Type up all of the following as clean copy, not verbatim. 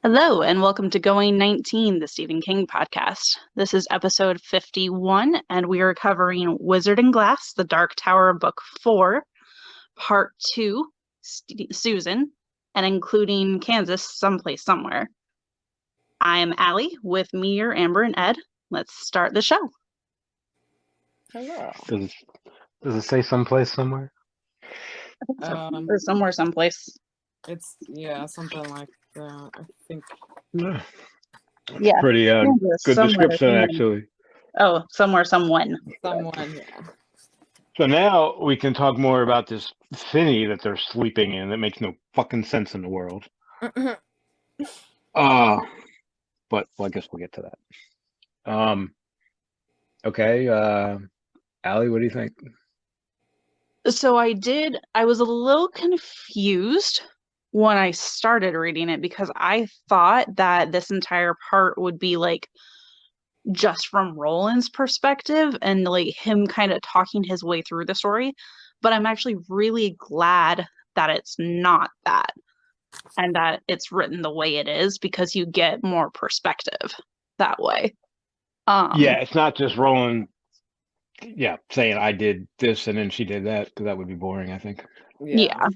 Hello, and welcome to Going 19, the Stephen King podcast. This is episode 51, and we are covering Wizard and Glass, The Dark Tower, Book 4, Part 2, Susan, and including Kansas, Someplace Somewhere. I am Allie. With me are Amber and Ed. Let's start the show. Hello. Does it say someplace somewhere? Or somewhere, someplace. It's something like that. I think. Yeah. Yeah. Pretty Kansas, good somewhere, description, someone. actually. Oh, somewhere, someone. Someone, yeah. So now we can talk more about this city that they're sleeping in that makes no fucking sense in the world. But well, I guess we'll get to that. Okay, Allie, what do you think? So I was a little confused when I started reading it because I thought that this entire part would be like just from Roland's perspective and like him kind of talking his way through the story. But I'm actually really glad that it's not that and that it's written the way it is because you get more perspective that way. Yeah, it's not just Roland, saying I did this and then she did that, because that would be boring, I think. Yeah.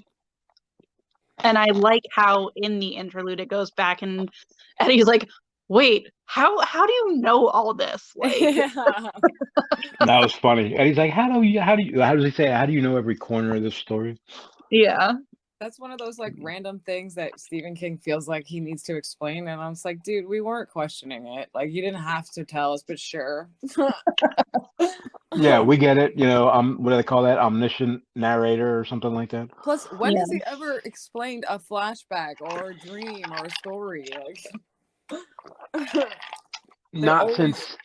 And I like how in the interlude it goes back and Eddie's like, wait, how do you know all this? Like, That was funny. And he's like, how does he say, how do you know every corner of this story? yeah. That's one of those like random things that Stephen King feels like he needs to explain, and I'm just like, dude, we weren't questioning it. Like, you didn't have to tell us, but sure. Yeah, we get it. What do they call that? Omniscient narrator or something like that. Plus, when has he ever explained a flashback or a dream or a story? Like, Not since.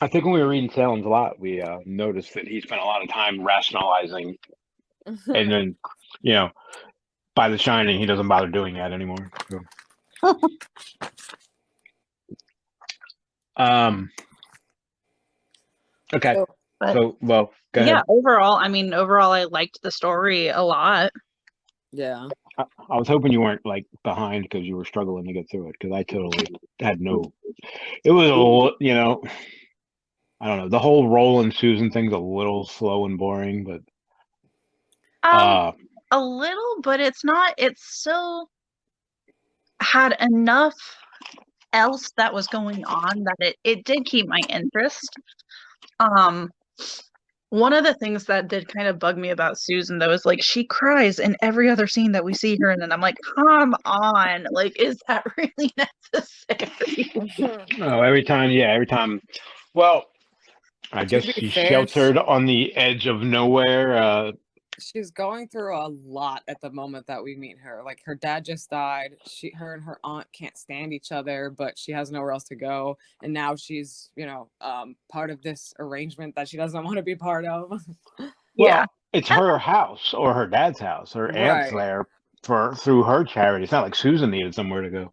I think when we were reading Salem's Lot, we noticed that he spent a lot of time rationalizing, and then, by The Shining, he doesn't bother doing that anymore. So. Okay. Well, go ahead. Yeah, overall, I liked the story a lot. Yeah. I was hoping you weren't like behind because you were struggling to get through it, because I totally had no. It was I don't know. The whole Roland Susan thing's a little slow and boring, but a little, but it's not. It still had enough else that was going on that it did keep my interest. One of the things that did kind of bug me about Susan, though, is like she cries in every other scene that we see her in, and I'm like, come on, like, is that really necessary? No, every time. Well, I guess she's sheltered on the edge of nowhere. She's going through a lot at the moment that we meet her. Like, her dad just died. Her and her aunt can't stand each other, but she has nowhere else to go. And now she's, part of this arrangement that she doesn't want to be part of. Yeah. Well, it's her house or her dad's house. Her aunt's there through her charity. It's not like Susan needed somewhere to go.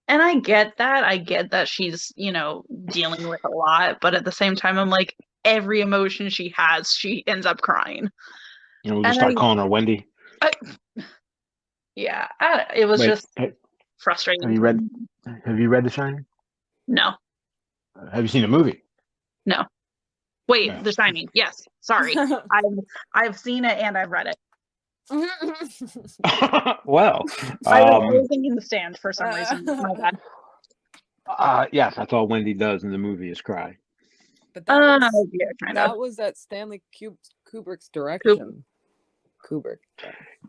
And I get that. I get that she's, dealing with a lot, but at the same time, I'm like, every emotion she has, she ends up crying. We'll just start calling her Wendy. It was just frustrating. Have you read The Shining? No. Have you seen the movie? No. Wait, The Shining. Yes. Sorry. I've seen it and I've read it. Well, I was thinking The Stand for some reason. My bad. Yes, that's all Wendy does in the movie is cry. But that was at Stanley Kubrick's direction. Kubrick.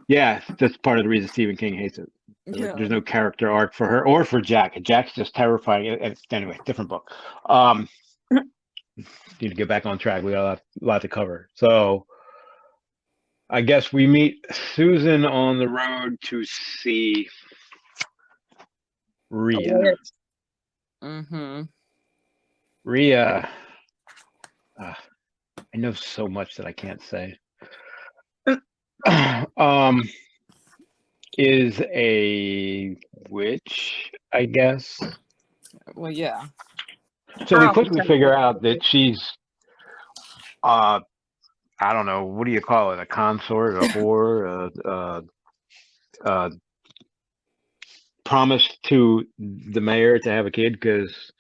Yeah, that's part of the reason Stephen King hates it. There's no character arc for her or for Jack. Jack's just terrifying. Anyway, different book. Need to get back on track. We got a lot to cover. So I guess we meet Susan on the road to see Rhea. Rhea, I know so much that I can't say. Is a witch, I guess. Well, yeah. So we quickly figure out that she's, I don't know, what do you call it? A consort, a whore, promised to the mayor to have a kid because,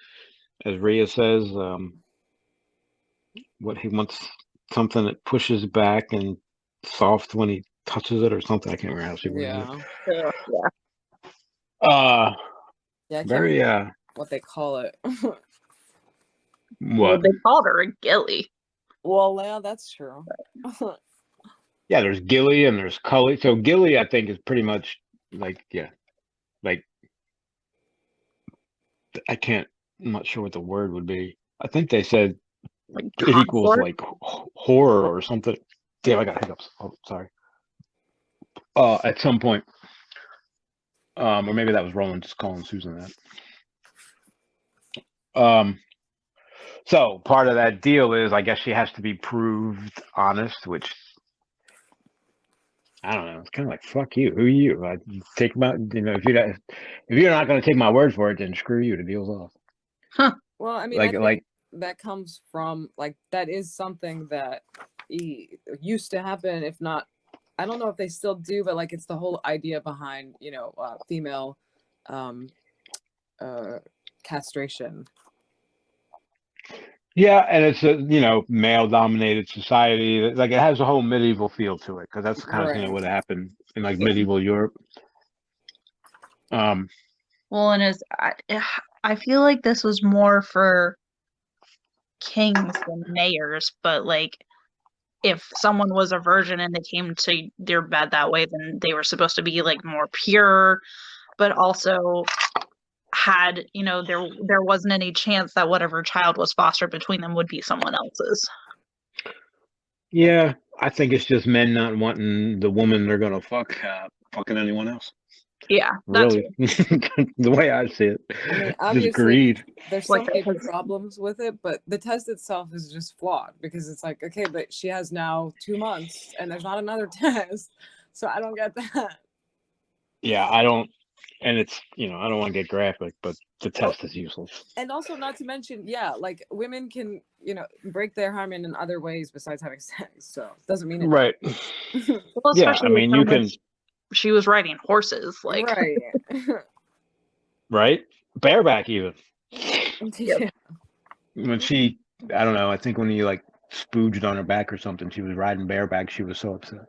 as Rhea says, what he wants something that pushes back and soft when he touches it or something. I can't remember how she worded it. Yeah. Yeah. Uh, Yeah, I can't very remember what they call it. Well, what? they called her a gilly. Well, yeah, that's true. Yeah, there's Gilly and there's Cully. So Gilly, I think, is pretty much like, yeah, like I can't. I'm not sure what the word would be. I think they said Like it equals consort. like horror or something. Damn, I got hiccups. Oh, sorry. At some point, or maybe that was Roland just calling Susan that. So part of that deal is, I guess she has to be proved honest, which I don't know. It's kind of like, fuck you. Who are you? I take my, if you're not going to take my word for it, then screw you. The deal's off. Huh. Well, I mean, I think Like that comes from like that is something that used to happen. If not, I don't know if they still do, but like it's the whole idea behind female castration. yeah, and it's a male-dominated society. Like it has a whole medieval feel to it because that's the kind of thing that Right. would happen in like medieval Europe. Well, and I feel like this was more for kings than mayors, but like if someone was a virgin and they came to their bed that way, then they were supposed to be like more pure, but also had, there wasn't any chance that whatever child was fostered between them would be someone else's. Yeah, I think it's just men not wanting the woman they're gonna fucking anyone else. Yeah, that's Really, the way I see it. I mean, Just obviously, greed. there's so like many problems with it, but the test itself is just flawed because it's like, okay, but she has now 2 months and there's not another test, so I don't get that. Yeah, I don't, and it's I don't want to get graphic, but the test is useless. And also, not to mention, yeah, like women can, break their hymen in other ways besides having sex. So it doesn't mean it. Right. well, Yeah, especially I mean how you can. much she was riding horses, like Right. Right, bareback even. Yeah. When she, I don't know. I think when he like spooged on her back or something, she was riding bareback. She was so upset.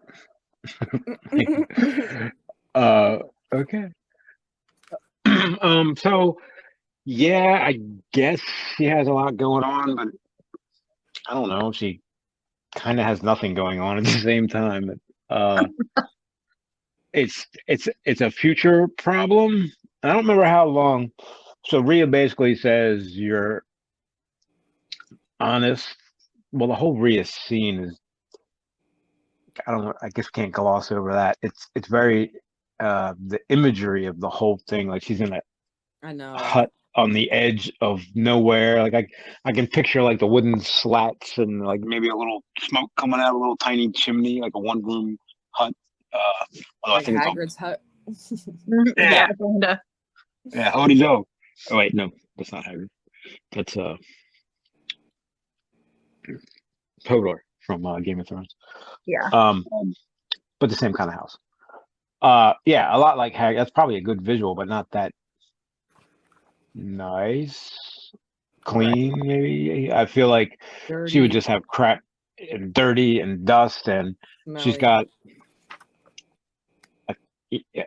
Okay. So yeah, I guess she has a lot going on, but I don't know. She kind of has nothing going on at the same time. It's a future problem. I don't remember how long. So Rhea basically says you're honest. Well, the whole Rhea scene is, I don't know, I guess we can't gloss over that. It's very the imagery of the whole thing, like she's in a I know. hut on the edge of nowhere. Like I can picture like the wooden slats and like maybe a little smoke coming out of a little tiny chimney, like a one-room hut. I Like think it's Hagrid's hut. Yeah. kinda. Yeah, howdy do. Oh wait, no, that's not Hagrid. That's Hodor from Game of Thrones. Yeah. But the same kind of house. Yeah, a lot like Hagrid. That's probably a good visual, but not that nice, clean. Right. Maybe I feel like Dirty. She would just have crap and dirty and dust, and Smelly. she's got.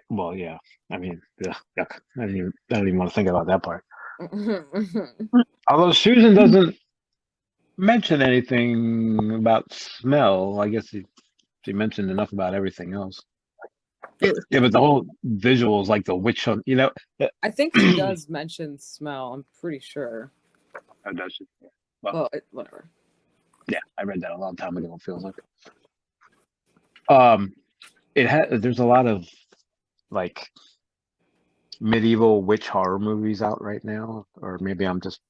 Well, yeah. I mean, yuck. I don't even want to think about that part. Although Susan doesn't mention anything about smell, I guess she mentioned enough about everything else. Yeah, but the whole visuals, like the witch hunt, I think she does mention smell. I'm pretty sure. Oh, does she? Well, whatever. Yeah, I read that a long time ago. It feels like. There's a lot of like medieval witch horror movies out right now, or maybe I'm just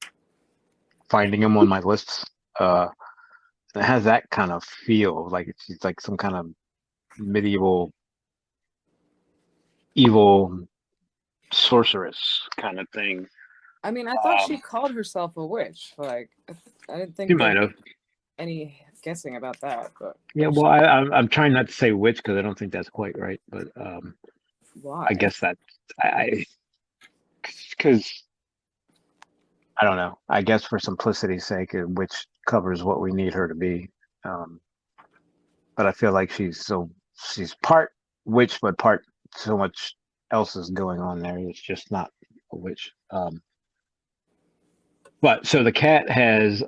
finding them on my lists. It has that kind of feel, like it's like some kind of medieval evil sorceress kind of thing. I mean, I thought she called herself a witch. Like, I didn't think she might have any guessing about that. But yeah, well, I'm trying not to say witch because I don't think that's quite right. But why? I guess that I because I don't know. I guess for simplicity's sake, which covers what we need her to be. Um, but I feel like she's part witch, but part so much else is going on there. It's just not a witch. But so the cat has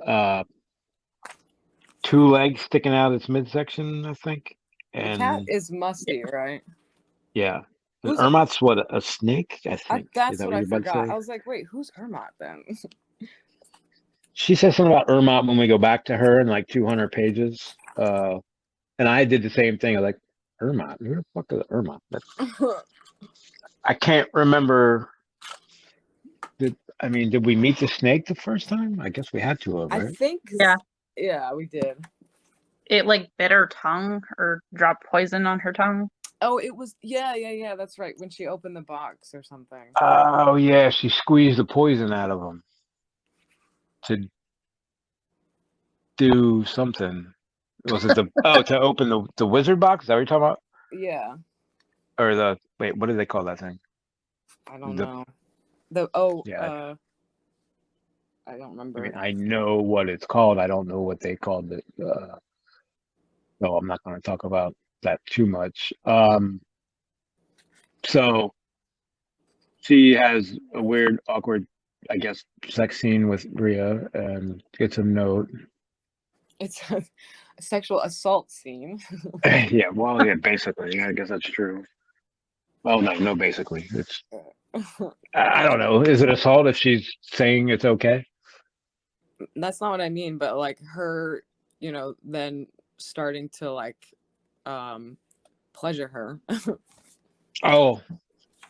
two legs sticking out its midsection, I think, The cat and is musty, right? yeah. And Who's Ermot's what, a snake, I think. Is that's that what what I you're about to forgot. say? I was like, wait, who's Ermot then? She says something about Ermot when we go back to her in like 200 pages. And I did the same thing. I was like, Ermot? Who the fuck is Ermot? I can't remember. Did we meet the snake the first time? I guess we had to have, I right? think Yeah. Yeah, we did. It like bit her tongue or dropped poison on her tongue. Oh, it was yeah, that's right. When she opened the box or something. Oh yeah, she squeezed the poison out of him to do something. Was it to open the wizard box? Is that what you're talking about? Yeah. Or wait, what do they call that thing? I don't The know. Yeah, I don't I remember. mean, I know what it's called. I don't know what they called it. No, I'm not going to talk about that too much. So she has a weird, awkward, I guess, sex scene with Rhea and gets a note. It's a sexual assault scene. Yeah, well, yeah, basically. Yeah, I guess that's true. Well, no, basically. I don't know. Is it assault if she's saying it's okay? That's not what I mean, but like her, then starting to like pleasure her. Oh,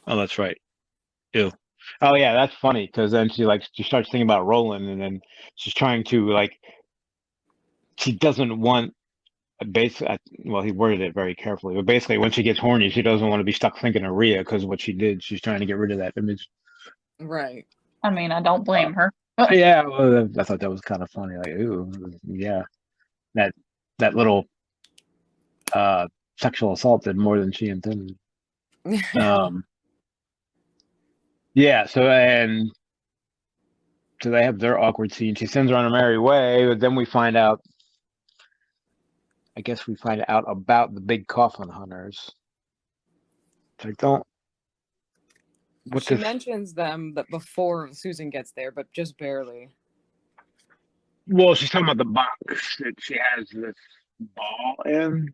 that's right. Ew. Oh yeah, that's funny because then she starts thinking about Roland, and then she's trying to she doesn't want basically, well, he worded it very carefully, but basically when she gets horny, she doesn't want to be stuck thinking of Rhea because what she did, she's trying to get rid of that image. Right. I mean, I don't blame her. Yeah, well, I thought that was kind of funny. Like, ooh, yeah, that little sexual assault did more than she intended. Yeah, so they have their awkward scene. She sends her on her merry way, but then I guess we find out about the big coffin hunters. I don't. She mentions them that before Susan gets there, but just barely. Well, she's talking about the box that she has this ball in.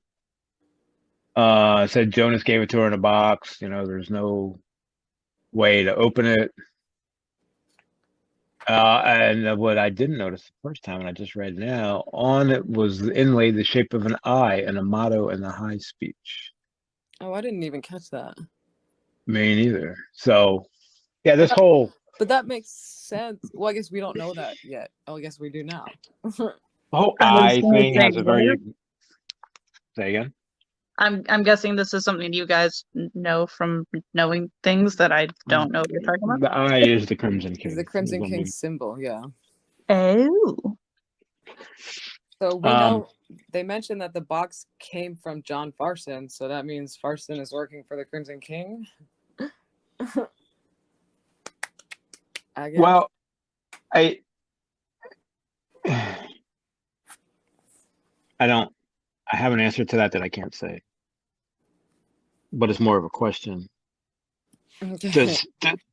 Said Jonas gave it to her in a box. There's no way to open it. And what I didn't notice the first time, and I just read now, on it was inlaid the shape of an eye and a motto in the high speech. Oh, I didn't even catch that. Me neither. So, yeah, this whole. But that makes sense. Well, I guess we don't know that yet. Oh, I guess we do now. The whole eye thing has a very. Say again. I'm guessing this is something you guys know from knowing things that I don't know what you're talking about. The eye is the Crimson King. It's the Crimson King symbol, yeah. Oh. So we know they mentioned that the box came from John Farson, so that means Farson is working for the Crimson King. I guess. Well, I have an answer to that I can't say, but it's more of a question. Okay.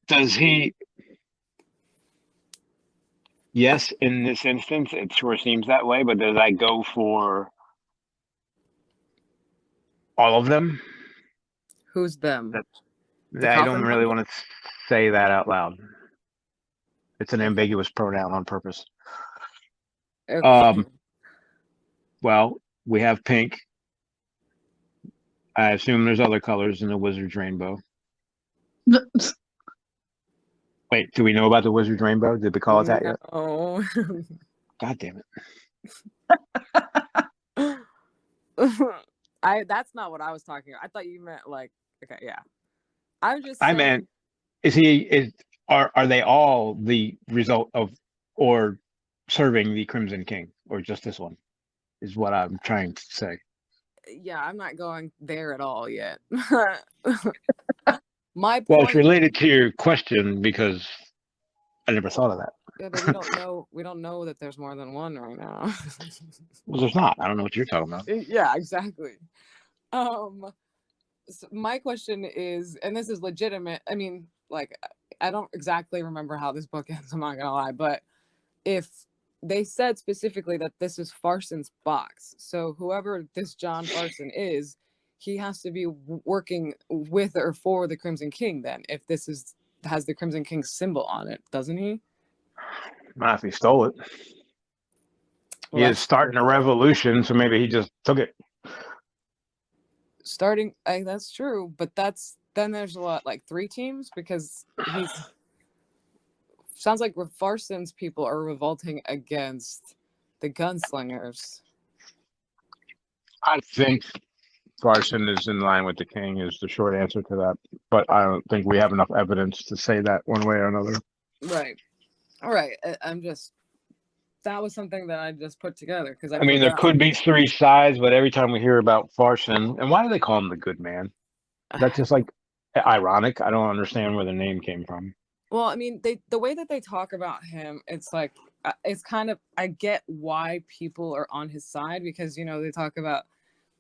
Does he? Yes, in this instance, it sure seems that way. But does I go for all of them? Who's them? I don't really want to say that out loud. It's an ambiguous pronoun on purpose. Okay. Well, we have pink. I assume there's other colors in the wizard's rainbow. Wait, do we know about the wizard's rainbow? Did we call it that yet? Oh. God damn it. That's not what I was talking about. I thought you meant like, okay, yeah. I was just saying, meant, are they all the result of or serving the Crimson King, or just this one? Is what I'm trying to say. Yeah, I'm not going there at all yet. My point, well, it's related to your question because I never thought of that. Yeah, but we don't know that there's more than one right now. Well, there's not. I don't know what you're talking about. Yeah, exactly. So my question is, and this is legitimate. I mean, like, I don't exactly remember how this book ends. I'm not gonna lie, but if they said specifically that this is Farson's box, so whoever this John Farson is, he has to be working with or for the Crimson King. Then, if this has the Crimson King symbol on it, doesn't he? Not if he stole it. Well, He is that's starting a true. revolution, so maybe he just took it. That's true, but then there's a lot, like 3 teams, because he's sounds like Farson's people are revolting against the gunslingers. I think Farson is in line with the king is the short answer to that, but I don't think we have enough evidence to say that one way or another. Right. All right. That was something that I just put together because I mean, there could be 3 sides, but every time we hear about Farson, and why do they call him the good man? That's just like ironic. I don't understand where the name came from. Well, I mean, the way that they talk about him, it's like it's kind of, I get why people are on his side, because they talk about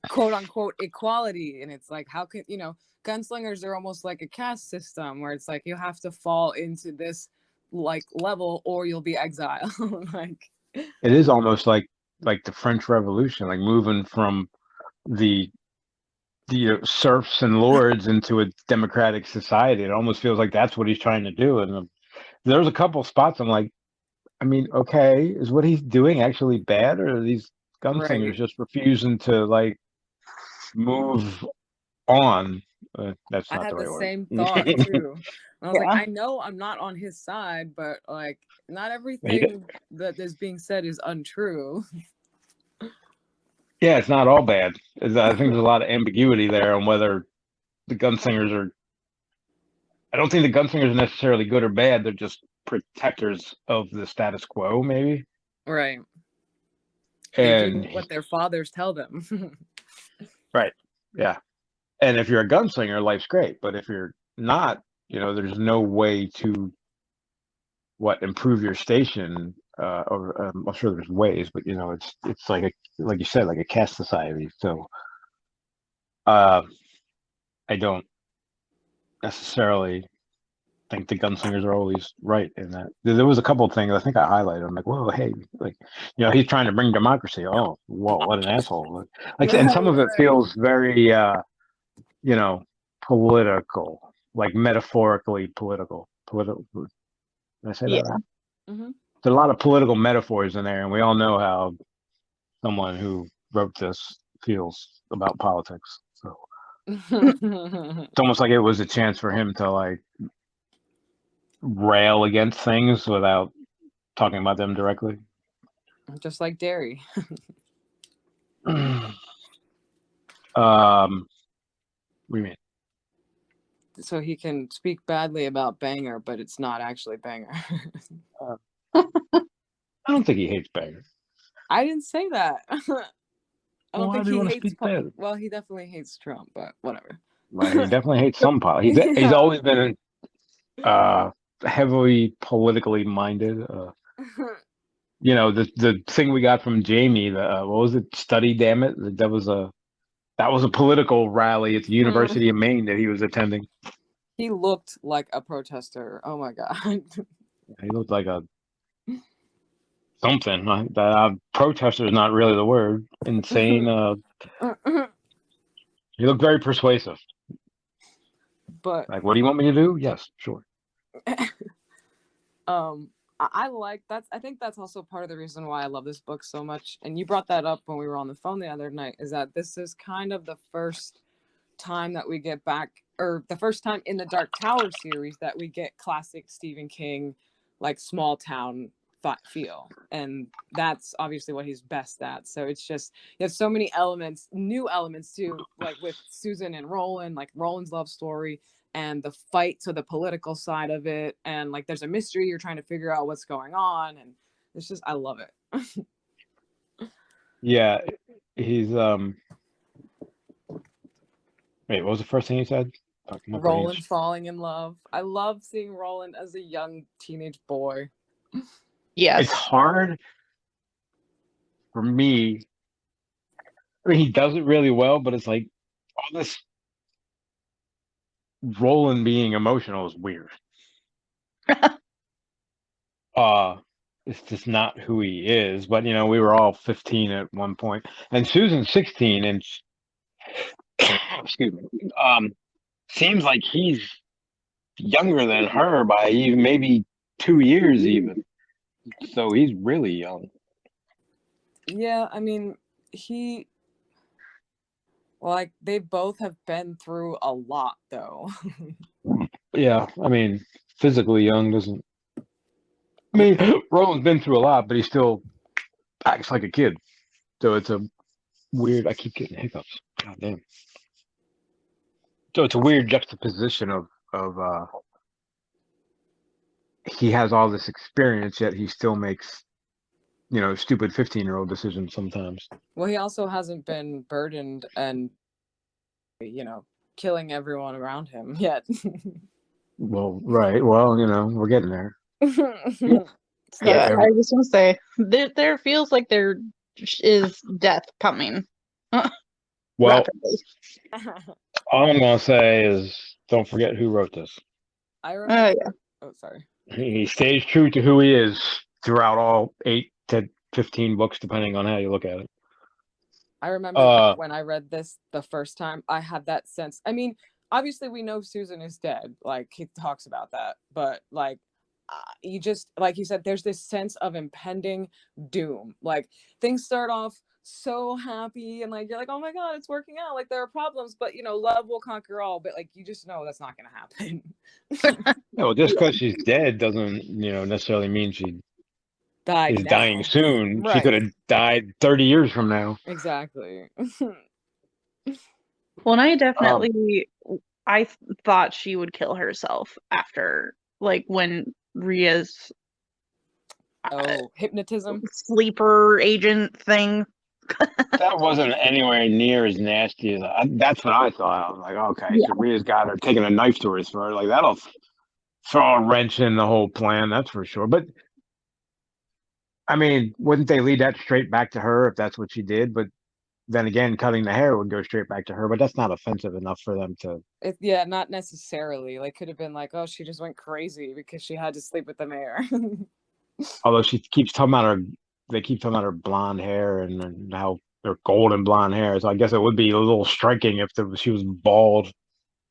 quote unquote equality, and it's like, how could gunslingers are almost like a caste system where it's like you have to fall into this like level or you'll be exiled. Like, it is almost like the French Revolution, like moving from the serfs and lords into a democratic society. It almost feels like that's what he's trying to do. And there was a couple spots I'm like, I mean, okay, is what he's doing actually bad, or are these gunslingers right. just refusing to like move on? That's I not the had the right word. same thought too. And I was like, Yeah. I know I'm not on his side, but like, not He- everything that is being said is untrue. yeah, it's not all bad. I think there's a lot of ambiguity there on whether the gunslingers are. I don't think the gunslingers are necessarily good or bad. They're just protectors of the status quo, maybe. Right. They do And what their fathers tell them. right, yeah. And if you're a gunslinger, life's great. But if you're not, there's no way to improve your station. Or I'm sure there's ways, but it's like like you said, like a caste society. So I don't necessarily think the gunslingers are always right in that. There was a couple of things I think I highlighted. I'm like, whoa, hey, like, he's trying to bring democracy. Oh, whoa, what an asshole! Like, and some of it feels very, political, like metaphorically political. Political. Did I say Yeah. that right? Mm-hmm. There's a lot of political metaphors in there, and we all know how someone who wrote this feels about politics. So it's almost like it was a chance for him to like rail against things without talking about them directly. Just like Derry. What do you mean? So he can speak badly about Banger, but it's not actually Banger. I don't think he hates Banger. I didn't say that. I don't Why think do you he want to hates speak bad? well, he definitely hates Trump, but whatever. Well, he definitely hates some politics. He's Yeah. always been heavily politically minded. The thing we got from Jamie, what was it? Study, damn it! That was a political rally at the University of Maine that he was attending. He looked like a protester. Oh my god. He looked like a something. Protester is not really the word. Insane. He looked very persuasive. But Like, what do you want me to do? Yes, sure. I like that's I think that's also part of the reason why I love this book so much. And you brought that up when we were on the phone the other night, is that this is kind of the first time that we get back, or the first time in the Dark Tower series that we get classic Stephen King, like small town feel. And that's obviously what he's best at. So it's just, you have so many elements, new elements too, like with Susan and Roland, like Roland's love story and the fight to the political side of it. And like, there's a mystery, you're trying to figure out what's going on. And it's just, I love it. Yeah, he's wait, what was the first thing you said? Fuck my Roland brains. falling in love. I love seeing Roland as a young teenage boy. Yes. It's hard for me. I mean, he does it really well, but it's like all this Roland being emotional is weird. Uh, it's just not who he is. But we were all 15 at one point, and Susan's 16, and excuse me. Seems like he's younger than her by even maybe 2 years, even. So he's really young. Yeah, I mean, like they both have been through a lot though. Yeah, I mean, physically young doesn't. I mean, Roland's been through a lot, but he still acts like a kid. So it's a weird. I keep getting hiccups. God damn. So it's a weird juxtaposition of he has all this experience, yet he still makes stupid 15-year-old decisions sometimes. Well, he also hasn't been burdened and killing everyone around him yet. Well, right. Well, we're getting there. Yeah, Every- I was gonna say there feels like there is death coming Well, rapidly. all I'm gonna say is don't forget who wrote this. I remember. Yeah. Oh, sorry. He stays true to who he is throughout all 8 to 15 books, depending on how you look at it. I remember when I read this the first time, I had that sense. I mean, obviously we know Susan is dead. Like he talks about that, but like you just like you said, there's this sense of impending doom. Like things start off so happy and like you're like, oh my god, it's working out. Like there are problems, but love will conquer all. But like you just know that's not gonna happen. No, just because she's dead doesn't necessarily mean she Died is now. dying soon. She Right. could have died 30 years from now. Exactly. Well, and I thought she would kill herself after, like, when Ria's Hypnotism. sleeper agent thing. That wasn't anywhere near as nasty as that's what I thought. I was like, okay, Yeah. so Rhea's got her taking a knife to her throat. Like that'll throw a wrench in the whole plan, that's for sure. But I mean, wouldn't they lead that straight back to her if that's what she did? But then again, cutting the hair would go straight back to her. But that's not offensive enough for them to. Yeah, not necessarily. Like, could have been like, oh, she just went crazy because she had to sleep with the mayor. Although she keeps talking about her, they keep talking about her blonde hair and how her golden blonde hair. So I guess it would be a little striking if she was bald.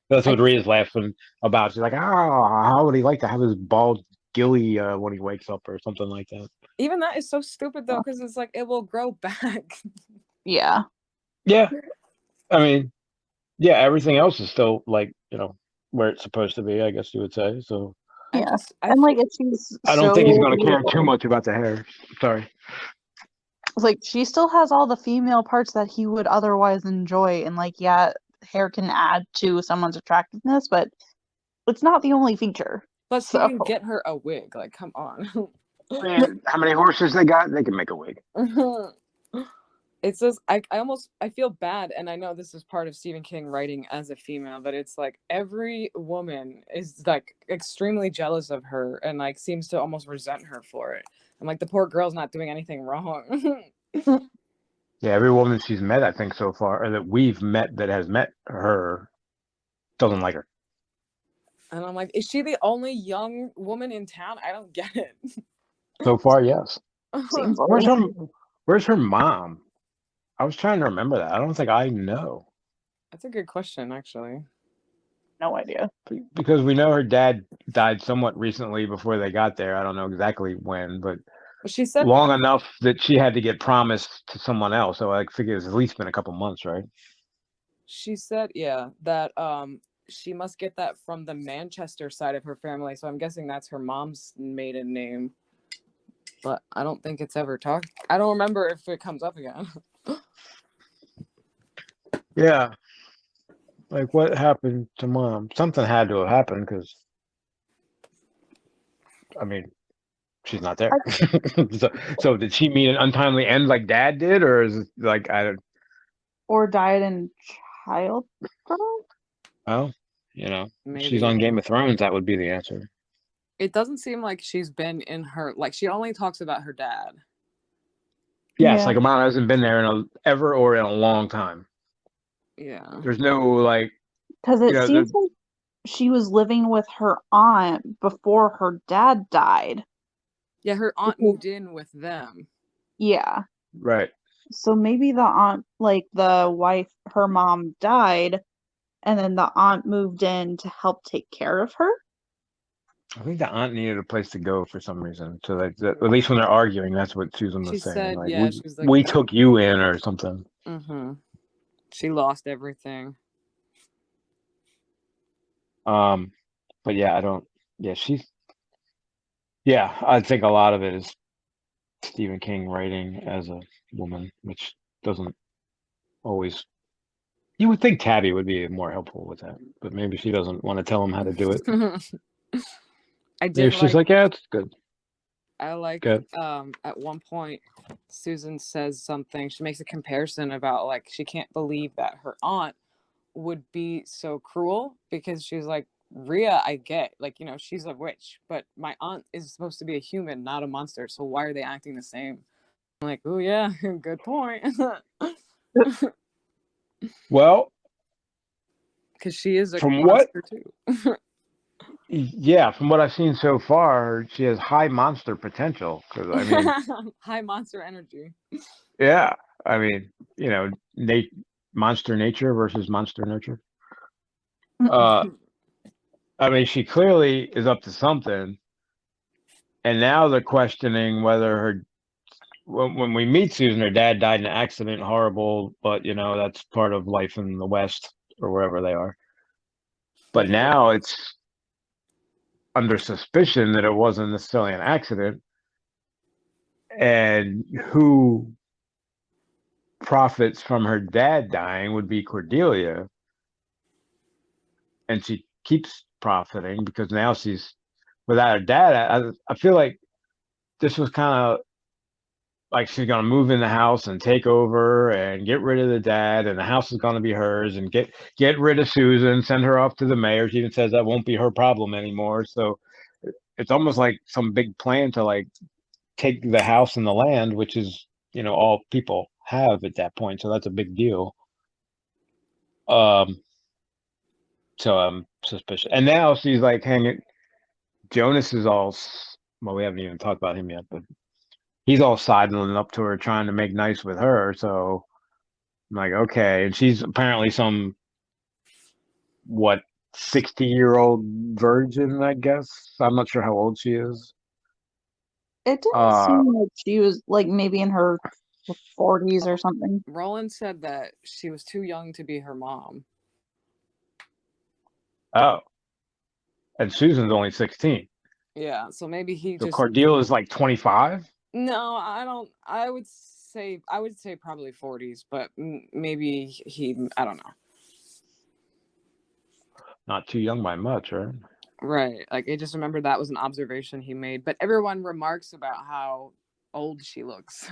That's what Rhea's laughing about. She's like, "Oh, how would he like to have his bald gilly when he wakes up or something like that?" Even that is so stupid though, because it's like it will grow back. Yeah. Yeah, I mean, yeah, everything else is still like where it's supposed to be. I guess you would say. So Yeah. And like if she's I don't so think he's going to care too much about the hair. Sorry. like she still has all the female parts that he would otherwise enjoy, and like yeah, hair can add to someone's attractiveness, but it's not the only feature. But So he can get her a wig. Like, come on. Man, how many horses they got? They can make a wig. It's just I feel bad, and I know this is part of Stephen King writing as a female, but it's like every woman is like extremely jealous of her and like seems to almost resent her for it. I'm like, the poor girl's not doing anything wrong. Yeah, every woman she's met, I think so far, or that we've met that has met her, doesn't like her. And I'm like, is she the only young woman in town? I don't get it. So far, yes. seems Where's like her? Where's her mom? I was trying to remember that. I don't think I know. That's a good question, actually. no idea. Because we know her dad died somewhat recently before they got there. I don't know exactly when, but She said long enough that she had to get promised to someone else. So I figure it's at least been a couple months, right? She said, yeah, that she must get that from the Manchester side of her family. So I'm guessing that's her mom's maiden name. But I don't think it's ever talked. I don't remember if it comes up again. Yeah. Like what happened to mom? Something had to have happened because, I mean, she's not there. So did she mean an untimely end like dad did, or is it like I don't? Or died in childbirth? Oh, You know, if she's Maybe. on Game of Thrones, that would be the answer. It doesn't seem like she's been in her, like, she only talks about her dad. Yes, Yeah. like Amana hasn't been there in ever or in a long time. Yeah. There's no like, Because you it know, seems like she was living with her aunt before her dad died. Yeah, her aunt Because- moved in with them. Yeah. right. So maybe the aunt, like the wife, her mom died, and then the aunt moved in to help take care of her. I think the aunt needed a place to go for some reason. So like, at least when they're arguing, that's what Susan She was saying. said, Like, yeah, we she was like, we took you in or something. she lost everything. But yeah, I don't. Yeah, she's. Yeah, I think a lot of it is Stephen King writing as a woman, which doesn't always. You would think Tabby would be more helpful with that, but maybe she doesn't want to tell him how to do it. I Maybe did she's like, like, yeah, it's good. I like, Good. at one point, Susan says something, she makes a comparison about, like, she can't believe that her aunt would be so cruel, because she's like, Rhea, I get, like, you know, she's a witch, but my aunt is supposed to be a human, not a monster, so why are they acting the same? I'm like, oh yeah, good point. Well, Because she is a from what monster too. yeah, from what I've seen so far, she has high monster potential. Because I mean, High monster energy. yeah, I mean, you know, monster nature versus monster nurture. Uh, I mean, she clearly is up to something, and now they're questioning whether her. When we meet Susan, her dad died in an accident, horrible, but you know that's part of life in the West or wherever they are. But now it's under suspicion that it wasn't necessarily an accident, and who profits from her dad dying would be Cordelia, and she keeps profiting because now she's without her dad. I feel like this was kind of like she's gonna move in the house and take over and get rid of the dad, and the house is gonna be hers, and get rid of Susan, send her off to the mayor. She even says that won't be her problem anymore. So it's almost like some big plan to like take the house and the land, which is all people have at that point. So that's a big deal. Um, so I'm suspicious. And now she's like hanging. Jonas is all well. We haven't even talked about him yet, but he's all sidling up to her, trying to make nice with her. So I'm like, okay. And she's apparently some what 60-year-old virgin, I guess. I'm not sure how old she is. It didn't Uh seem like she was like maybe in her 40s or something. Roland said that she was too young to be her mom. oh, and Susan's only 16. Yeah, so maybe he So just. Cordelia is like 25. No, I don't. I would say probably 40s, but maybe he. I don't know. Not too young by much, right? Right. Like, I just remember that was an observation he made. But everyone remarks about how old she looks.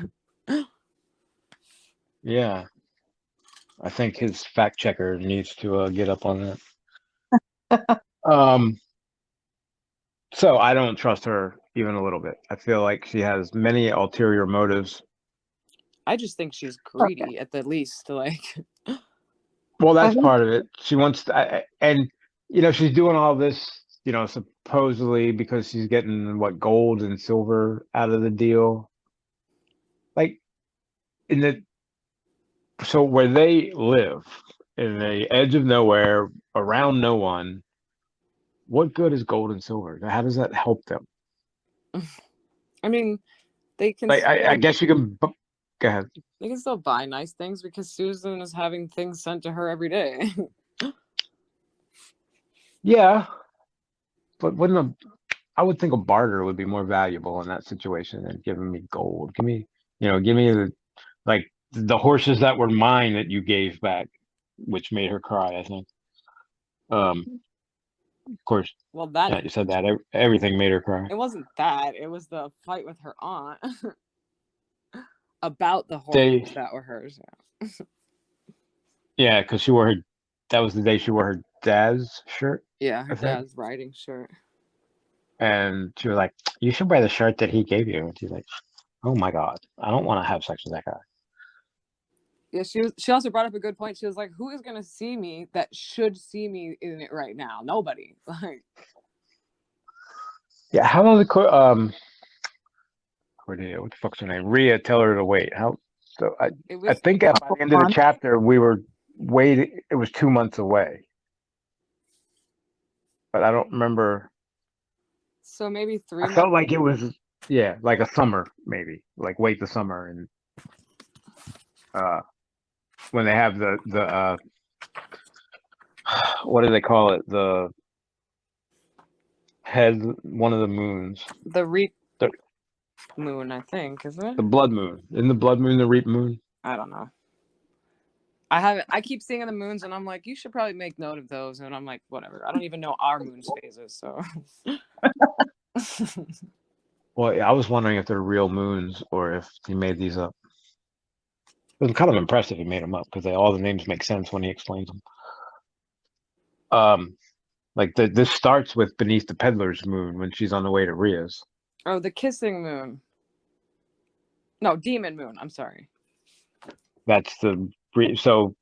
Yeah. I think his fact checker needs to get up on that. So I don't trust her even a little bit. I feel like she has many ulterior motives. I just think she's Okay. greedy at the least. Like, Well, I that's think part of it. She wants to, and she's doing all this, supposedly because she's getting what gold and silver out of the deal. Like in the so where they live in the edge of nowhere, around no one. What good is gold and silver? How does that help them? I mean, they can Like, I still guess you can. Go ahead. they can still buy nice things because Susan is having things sent to her every day. Yeah, but I would think a barter would be more valuable in that situation than giving me gold. Give me the horses that were mine that you gave back, which made her cry, I think. Of course, Well, that yeah, you said that everything made her cry. it wasn't that. It was the fight with her aunt about the They, horses that were hers. yeah, because that was the day she wore her dad's shirt, Yeah, her I think. dad's riding shirt. And she was like, "You should wear the shirt that he gave you." And she's like, "Oh my God, I don't want to have sex with that guy." Yeah, she also brought up a good point. She was like, who is gonna see me that should see me in it right now? Nobody. Like, Yeah, how does Cordelia, what the fuck's her name? Rhea tell her to wait. How? So it I was think by the end of the Month. chapter we were waiting. It was 2 months away, but I don't remember. so maybe I 3 months. felt like it was, yeah, like a summer maybe, like wait the summer and uh when they have the what do they call it? The head, one of the moons, The reap the moon, I think, isn't it? the blood moon. In the blood moon, the reap moon. I don't know. I haven't. I keep seeing the moons, and I'm like, you should probably make note of those. And I'm like, whatever. I don't even know our moon's phases, so. Well, yeah, I was wondering if they're real moons or if he made these up. It was kind of impressive he made them up because all the names make sense when he explains them. Like this starts with beneath the peddler's moon when she's on the way to Ria's. Oh, the kissing moon. No, demon moon. I'm sorry. That's so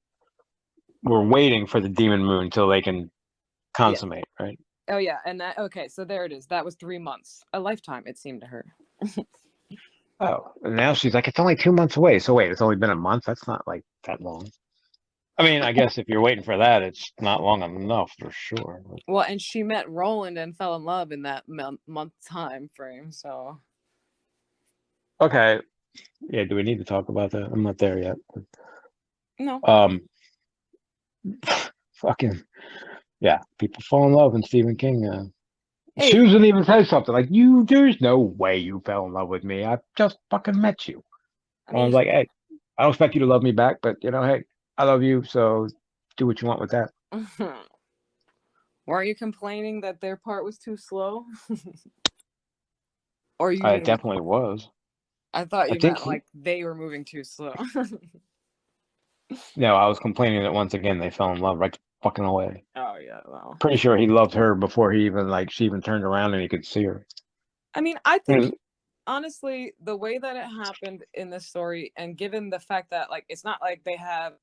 we're waiting for the demon moon till they can consummate, right? Oh yeah, and that okay. So there it is. That was 3 months, a lifetime. It seemed to her. Oh, and now she's like, it's only 2 months away. So wait, it's only been a month? That's not like that long. I mean, I guess if you're waiting for that, it's not long enough for sure. Well, and she met Roland and fell in love in that month time frame. So Okay. Yeah, do we need to talk about that? I'm not there yet. no. Fucking yeah, people fall in love in Stephen King. Hey, Susan even says something like, "You, there's no way you fell in love with me. I just fucking met you." I I was mean, like, "Hey, I don't expect you to love me back, but hey, I love you, so do what you want with that." weren't you complaining that their part was too slow? Or you It didn't? definitely was. I thought I you think meant like they were moving too slow. no, I was complaining that once again they fell in love right fucking away. Oh yeah, well. Pretty sure he loved her before he even she even turned around and he could see her. I mean, I think honestly, the way that it happened in this story, and given the fact that like it's not like they have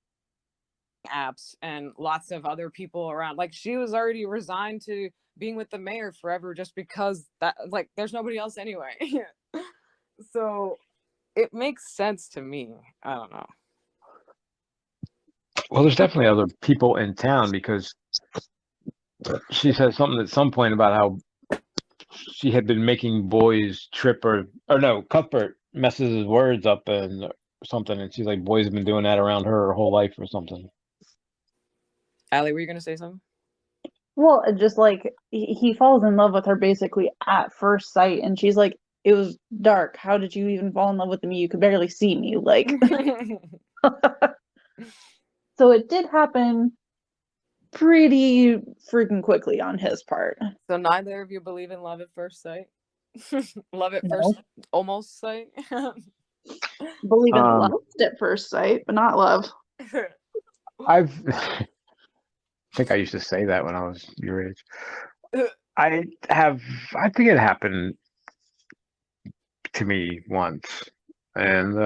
apps and lots of other people around, like she was already resigned to being with the mayor forever just because that like there's nobody else anyway. So it makes sense to me. I don't know. Well, there's definitely other people in town because she said something at some point about how she had been making boys trip or no, Cuthbert messes his words up and something, and she's like, boys have been doing that around her whole life or something. Allie, were you gonna say something? Well, just like he falls in love with her basically at first sight, and she's like, "It was dark. How did you even fall in love with me? You could barely see me." Like, so it did happen pretty freaking quickly on his part. So neither of you believe in love at first sight? Love at No. first almost sight? Believe in lust at first sight, but not love. I think I used to say that when I was your age. I think it happened to me once, and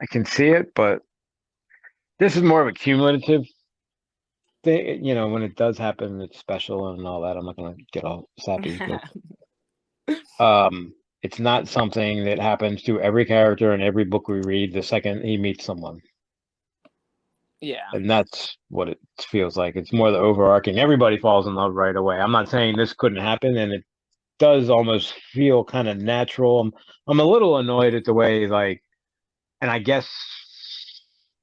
I can see it, but this is more of a cumulative thing. When it does happen, it's special and all that. I'm not gonna get all sappy, but it's not something that happens to every character in every book we read the second he meets someone. Yeah. And that's what it feels like. It's more the overarching. Everybody falls in love right away. I'm not saying this couldn't happen, and it does almost feel kind of natural. I'm a little annoyed at the way, and I guess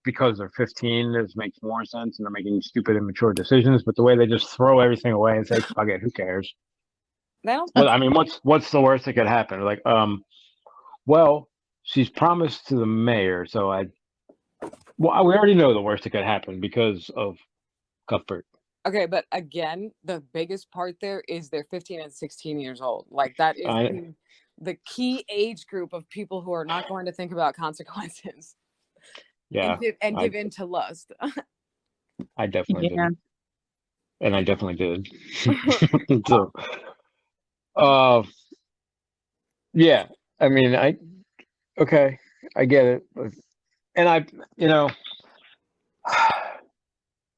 because they're 15, this makes more sense, and they're making stupid, immature decisions. But the way they just throw everything away and say, "Fuck it, who cares?" They don't. Well, I mean, what's the worst that could happen? Like, well, she's promised to the mayor, so we already know the worst that could happen because of Cuthbert. Okay, but again, the biggest part there is they're 15 and 16 years old. Like that is the key age group of people who are not going to think about consequences. Yeah, and give in to lust. I definitely didn't. and I definitely did. So, uh, yeah. I mean, okay, I get it, and you know,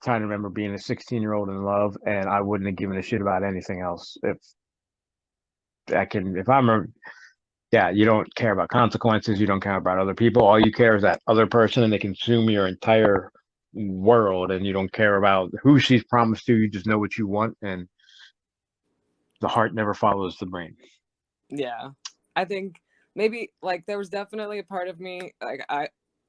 trying to remember being a 16-year-old in love, and I wouldn't have given a shit about anything else. If I'm a, yeah, you don't care about consequences, you don't care about other people. All you care is that other person, and they consume your entire world, and you don't care about who she's promised to. You just know what you want, and the heart never follows the brain. Yeah, I think maybe like there was definitely a part of me like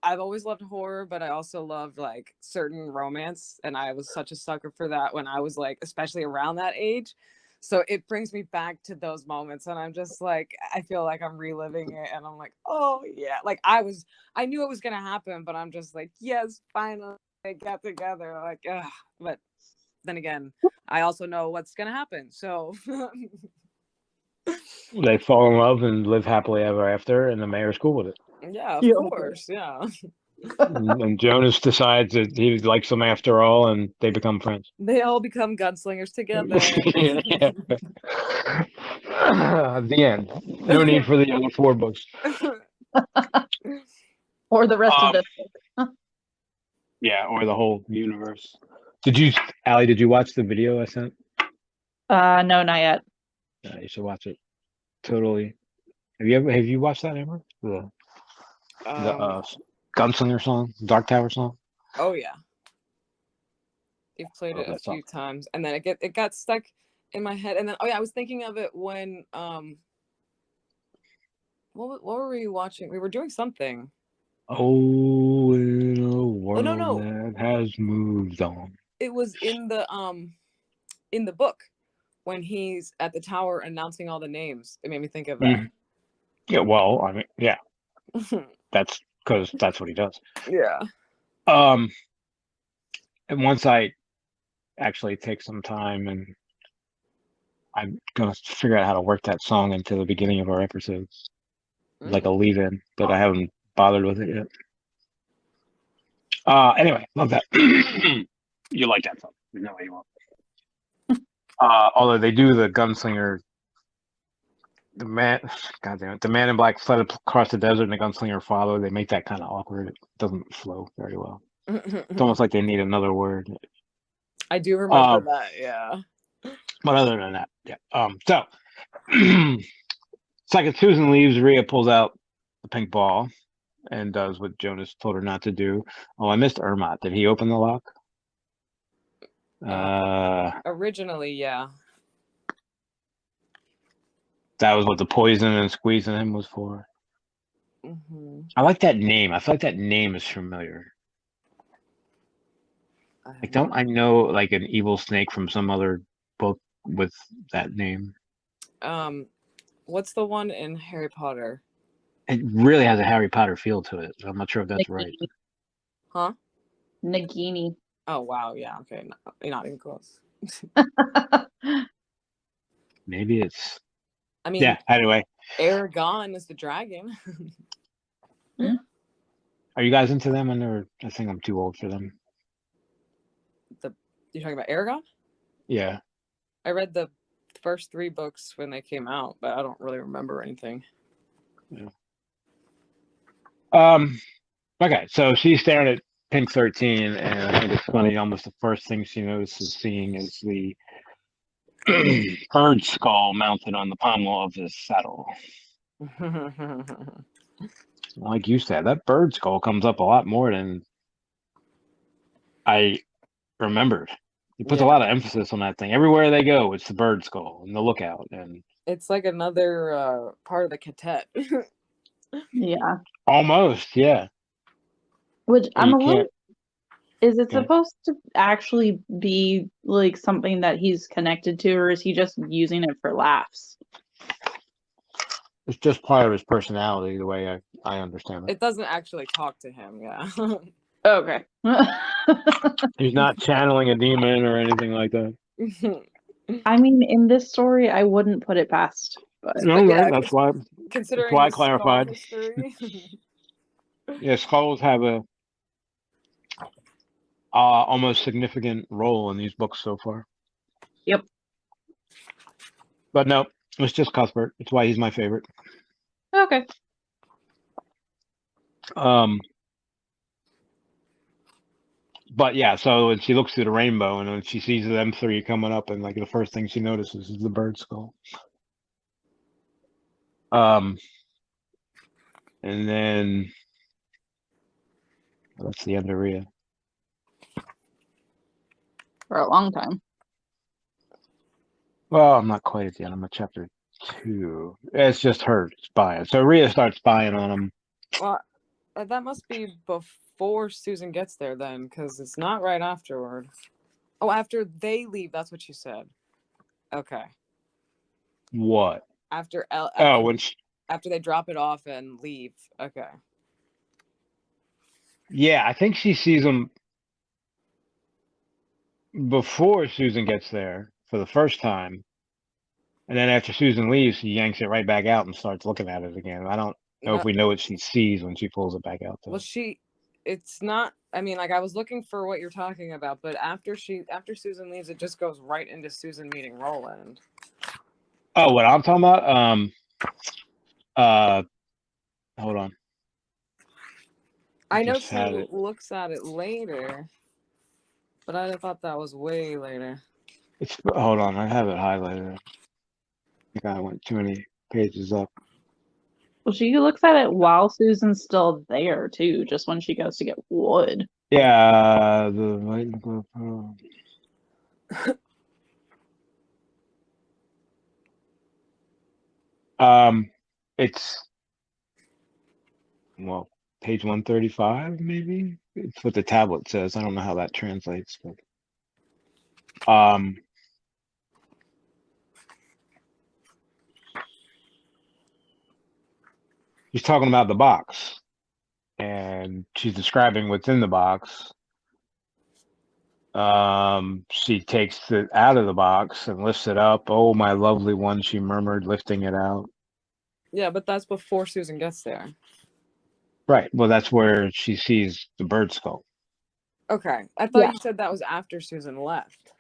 I've always loved horror, but I also loved like certain romance, and I was such a sucker for that when I was like, especially around that age. So it brings me back to those moments, and I'm just like, I feel like I'm reliving it, and I'm like, oh yeah, like I knew it was gonna happen, but I'm just like, yes, finally they got together, like, ugh. But then again, I also know what's gonna happen, so. They fall in love and live happily ever after, and the mayor's cool with it. Yeah, of Yeah. course. Yeah. And Jonas decides that he likes them after all, and they become friends. They all become gunslingers together. Yeah. The end. No need for the other 4 books. Or the rest of Um, this. yeah, or the whole universe. Allie, did you watch the video I sent? No, not yet. You should watch it. Totally. Have you watched that, Amber? The um. Gunslinger song, Dark Tower song? Oh yeah, you've I played love it a that song. few times, and then it got stuck in my head, and then oh yeah, I was thinking of it when what were we watching? We were doing something. Oh, in a Oh no world no, that has moved on. it was in the book when he's at the tower announcing all the names. It made me think of that. Mhm. Yeah, well, I mean, yeah, that's because that's what he does. Yeah. Um, and once I actually take some time, and I'm gonna figure out how to work that song into the beginning of our episodes, like a leave-in, but I haven't bothered with it yet. Anyway, love that. You like that song? No, you won't. Although they do the gunslinger, the man, God damn it, the man in black fled across the desert, and the gunslinger followed. They make that kind of awkward. It doesn't flow very well. It's almost like they need another word. I do remember that. Yeah. But other than that, yeah. So second Susan leaves, Rhea pulls out the pink ball and does what Jonas told her not to do. Oh, I missed Ermot. Did he open the lock? Originally, yeah. That was what the poison and squeezing him was for. Mm-hmm. I like that name. I feel like that name is familiar. Like, don't I know like an evil snake from some other book with that name? What's the one in Harry Potter? It really has a Harry Potter feel to it. I'm not sure if that's Nagini. right. Huh? Nagini. Oh wow, yeah, okay, not even close. Maybe it's. I mean, Yeah. Anyway, Aragon is the dragon. are you guys into them? I think I'm too old for them. You're talking about Aragon? Yeah. I read the first 3 books when they came out, but I don't really remember anything. Yeah. Okay, so she's staring at Pink 13, and I think it's funny. Almost the first thing she notices seeing is the bird skull mounted on the pommel of his saddle. Like you said, that bird skull comes up a lot more than I remembered. He puts a lot of emphasis on that thing. Everywhere they go, it's the bird skull and the lookout, and it's like another part of the catet. Yeah. almost, yeah. Which But I'm you a little. can't. Is it Okay. supposed to actually be like something that he's connected to, or is he just using it for laughs? It's just part of his personality, the way I understand it. It doesn't actually talk to him, yeah. Okay. He's not channeling a demon or anything like that. I mean, in this story, I wouldn't put it past. But No, yeah, right. That's why considering I his skull clarified. history. Yeah, skulls have a almost significant role in these books so far. Yep. But no, it's just Cuthbert. It's why he's my favorite. Okay. But yeah, so when she looks through the rainbow and when she sees them three coming up, and like the first thing she notices is the bird skull. And then that's the end of Rhea. For a long time. Well, I'm not quite at the end. I'm at chapter 2. It's just her spying. So Rhea starts spying on him. Well, that must be before Susan gets there then, because it's not right afterward. Oh, after they leave, that's what you said. Okay. What? After after they drop it off and leave. Okay. Yeah, I think she sees him before Susan gets there for the first time. And then after Susan leaves, she yanks it right back out and starts looking at it again. I don't know if we know what she sees when she pulls it back out, though. Well, it's not, I mean, like, I was looking for what you're talking about, but after Susan leaves, it just goes right into Susan meeting Roland. Oh, what I'm talking about? Hold on. I know she looks at it later, but I thought that was way later. Hold on, I have it highlighted. I think I went too many pages up. Well, she looks at it while Susan's still there too, just when she goes to get wood. Yeah, it's page 135 maybe. It's what the tablet says. I don't know how that translates, but she's talking about the box, and she's describing what's in the box. She takes it out of the box and lifts it up. Oh, my lovely one, she murmured, lifting it out. Yeah, but that's before Susan gets there. Right. Well, that's where she sees the bird skull. Okay. I thought you said that was after Susan left.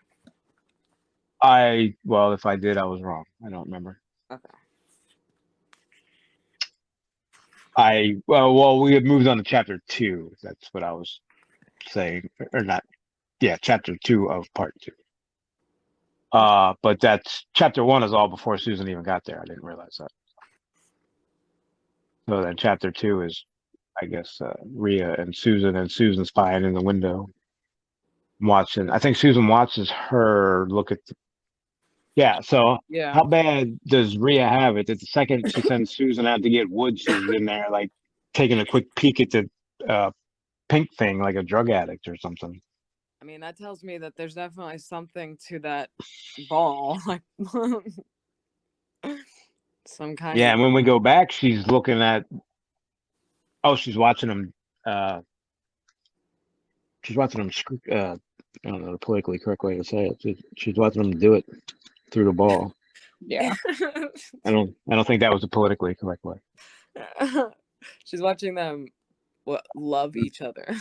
Well, if I did, I was wrong. I don't remember. Okay. Well, we had moved on to chapter 2. That's what I was saying, or not. Yeah, chapter 2 of part 2. But that's chapter 1 is all before Susan even got there. I didn't realize that. So then chapter 2 is, I guess, Rhea and Susan spying in the window, watching. I think Susan watches her look at. So how bad does Rhea have it that the second she sends Susan out to get wood, she's in there like taking a quick peek at the pink thing like a drug addict or something? I mean, that tells me that there's definitely something to that ball, like some kind. Yeah, and when we go back, she's looking at. Oh, she's watching him. She's watching him. I don't know the politically correct way to say it. She's watching him do it through the ball. Yeah. I don't think that was the politically correct way. She's watching them love each other.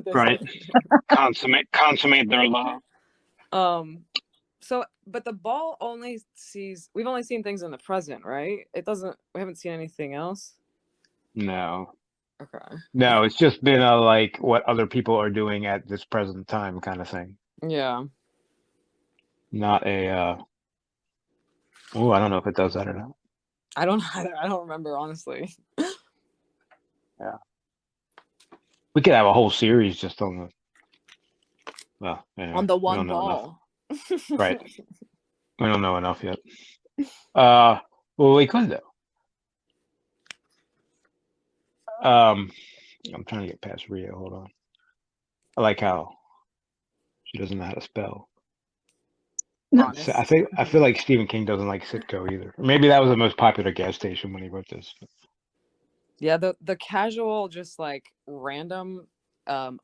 Right. Consummate their love. So, but the ball we've only seen things in the present, right? We haven't seen anything else. No. Okay. No, it's just been a like what other people are doing at this present time kind of thing. Yeah. Not a I don't know if it does that or not. I don't remember, honestly. Yeah. We could have a whole series just on on the one ball. Right. We don't know enough yet. Well, we could though. I'm trying to get past Rhea. Hold on. I like how she doesn't know how to spell. So I feel like Stephen King doesn't like Sitco either. Maybe that was the most popular gas station when he wrote this. Yeah, the casual, just like random,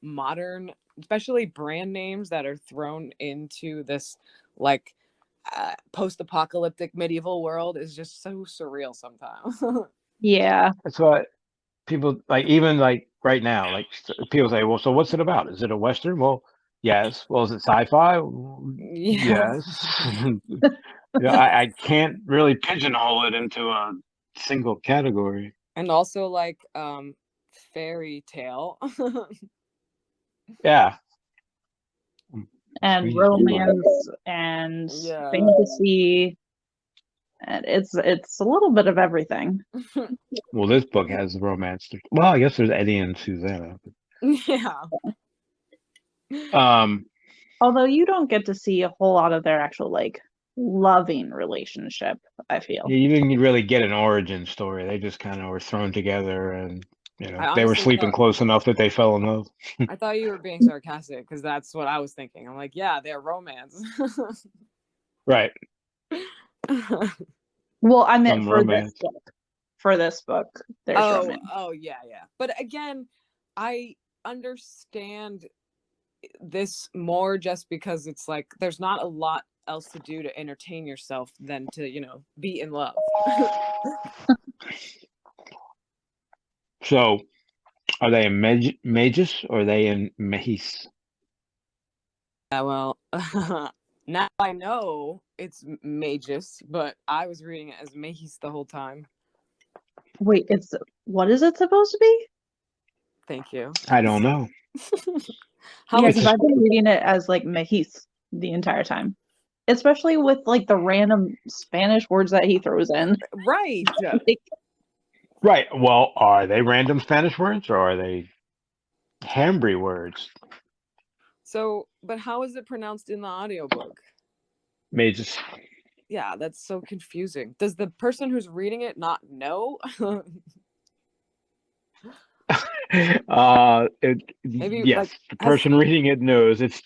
modern, especially brand names that are thrown into this like post-apocalyptic medieval world is just so surreal sometimes. Yeah. That's what people like. Even like right now, like people say, "Well, so what's it about? Is it a Western?" Well, Yes. Well, is it sci-fi? Yeah. Yes. Yeah, I can't really pigeonhole it into a single category. And also like fairy tale. Yeah. And Sweet. romance and Yeah. fantasy. And it's a little bit of everything. Well, this book has romance. Well, I guess there's Eddie and Susanna. Yeah. Um, Although you don't get to see a whole lot of their actual like loving relationship, I feel. yeah, you didn't really get an origin story. They just kind of were thrown together, and I they were honestly sleeping thought close enough that they fell in love. I thought you were being sarcastic because that's what I was thinking. I'm like, yeah, they're romance. Right. Well, I meant Some for this romance. book. For this book, there's romance. Oh yeah, yeah. But again, I understand this more just because it's like there's not a lot else to do to entertain yourself than to, be in love. So, are they in Magus or are they in Mahis? Yeah, well, now I know it's Magus, but I was reading it as Mahis the whole time. Wait, what is it supposed to be? Thank you. I don't know. How Yeah, is because I've been reading it as like Mejis the entire time. Especially with like the random Spanish words that he throws in. right? Like, Right. Well, are they random Spanish words or are they Hambry words? So, but how is it pronounced in the audiobook? Magus. Yeah, that's so confusing. Does the person who's reading it not know? Maybe Yes, like the person reading it knows. It's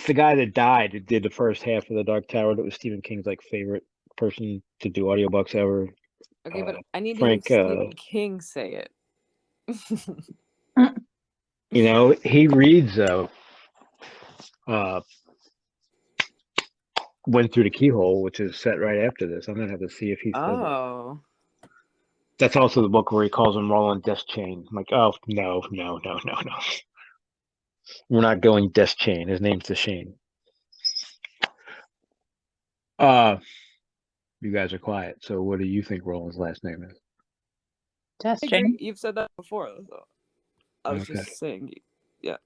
the guy that died that did the first half of the Dark Tower. That was Stephen King's like favorite person to do audiobooks ever. okay, but I need to hear Frank, Stephen King say it. he reads Went Through the Keyhole, which is set right after this. I'm gonna have to see if he says it. Oh. That's also the book where he calls him Roland Deschain. I'm like, oh no, no, no, no, no. We're not going Deschain. His name's Deschain. You guys are quiet. So what do you think Roland's last name is? Test I agree. Jane. You've said that before. So I was Okay. just saying, yeah.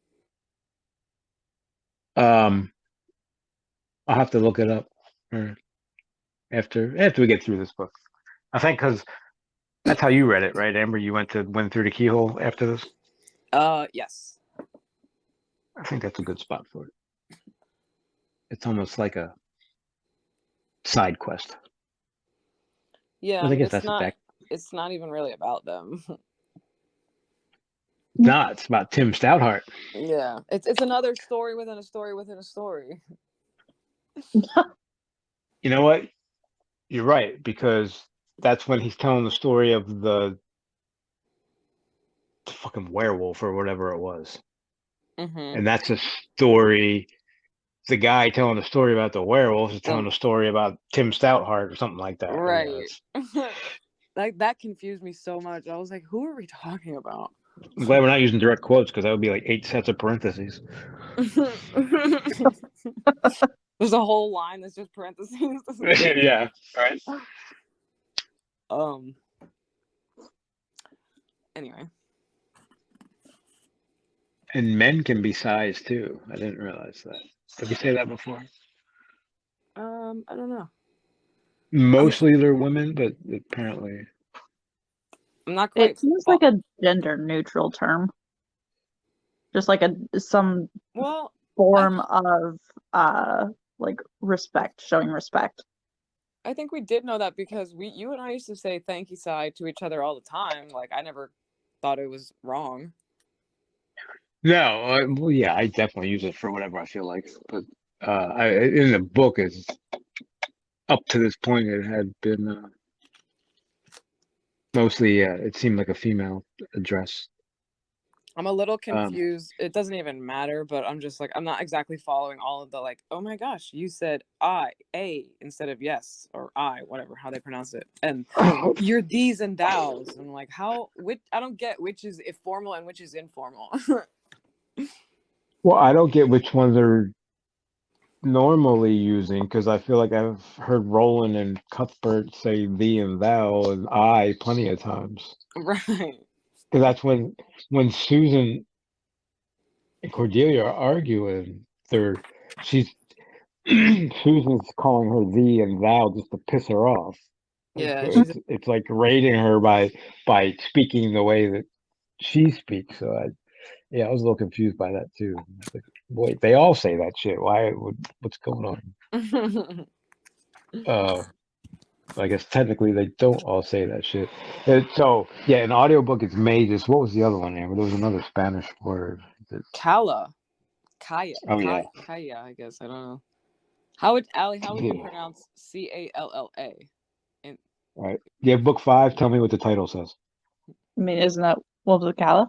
I'll have to look it up after we get through this book. I think because that's how you read it, right, Amber? You went through the keyhole after this. Yes. I think that's a good spot for it. It's almost like a side quest. Yeah, Well, I I mean, guess that's exact. it's not even really about them. Nah, it's about Tim Stouthart. Yeah, it's another story within a story within a story. You know what? You're right, because that's when he's telling the story of the fucking werewolf or whatever it was. Mm-hmm. And that's a story. The guy telling the story about the werewolf is telling a story about Tim Stouthart or something like that. Right. Like that confused me so much. I was like, who are we talking about? I'm glad we're not using direct quotes because that would be like 8 sets of parentheses. There's a whole line that's just parentheses. Yeah, right. Anyway. And men can be size too. I didn't realize that. Did we say that before? I don't know. Mostly they're women, but apparently I'm not quite. It seems like a gender neutral term. Just like some form of like respect, showing respect. I think we did know that because you and I used to say thank you side to each other all the time. Like I never thought it was wrong. no. Well, yeah, I definitely use it for whatever I feel like. But in the book, is up to this point, it had been mostly. It seemed like a female address. I'm a little confused. It doesn't even matter, but I'm just like, I'm not exactly following all of the like, oh my gosh, you said a instead of yes or whatever, how they pronounce it. And you're these and thous. And like, I don't get which is formal and which is informal. Well, I don't get which ones they're normally using because I feel like I've heard Roland and Cuthbert say thee and thou and I plenty of times. Right. Because that's when Susan and Cordelia are arguing, she's Susan's calling her thee and thou just to piss her off. Like Yeah, she's it's like rating her by speaking the way that she speaks. So yeah, I was a little confused by that too. It's like, wait, they all say that shit. What's going on? Uh, I guess technically they don't all say that shit. So yeah, an audiobook is mages. What was the other one, Amber? There was another Spanish word. Kala. Kaya. Oh yeah, Kaya, I guess. I don't know. How would you yeah. pronounce Calla? In All right. Yeah, book 5. Tell me what the title says. I mean, isn't that Wolves of Cala?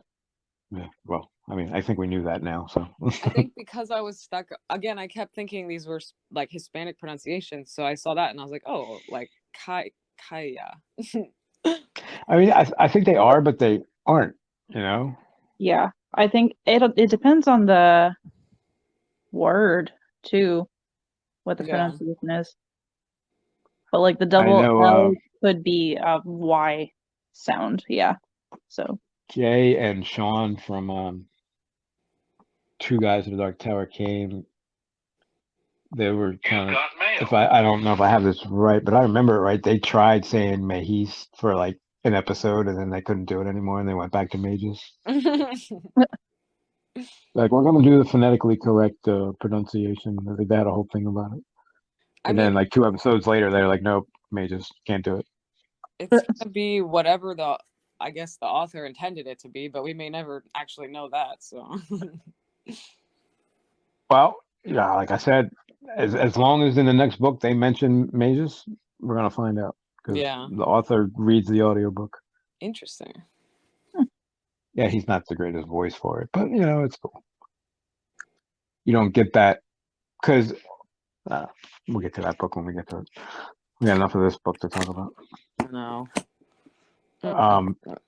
Yeah. Well, I mean, I think we knew that now. So I think because I was stuck again, I kept thinking these were like Hispanic pronunciations. So I saw that and I was like, oh, like Kaya. I mean, I think they are, but they aren't. You know. Yeah, I think it depends on the word too, what the Yeah. pronunciation is. But like the I double know L could be a Y sound. Yeah. So Jay and Sean from Two Guys in the Dark Tower came. They were kind of. If I don't know if I have this right, but I remember it right. They tried saying Mahis for like an episode, and then they couldn't do it anymore, and they went back to mages. Like we're gonna do the phonetically correct pronunciation. I think they had a whole thing about it. I And mean, then like 2 episodes later, they're like, nope, mages can't do it. it's gonna be whatever I guess the author intended it to be, but we may never actually know that. So Well, yeah, like I said, as long as in the next book they mention mages, we're gonna find out because yeah, the author reads the audiobook. interesting. Yeah, he's not the greatest voice for it, but you know, it's cool. You don't get that because we'll get to that book when we get to it. We got enough of this book to talk about. No.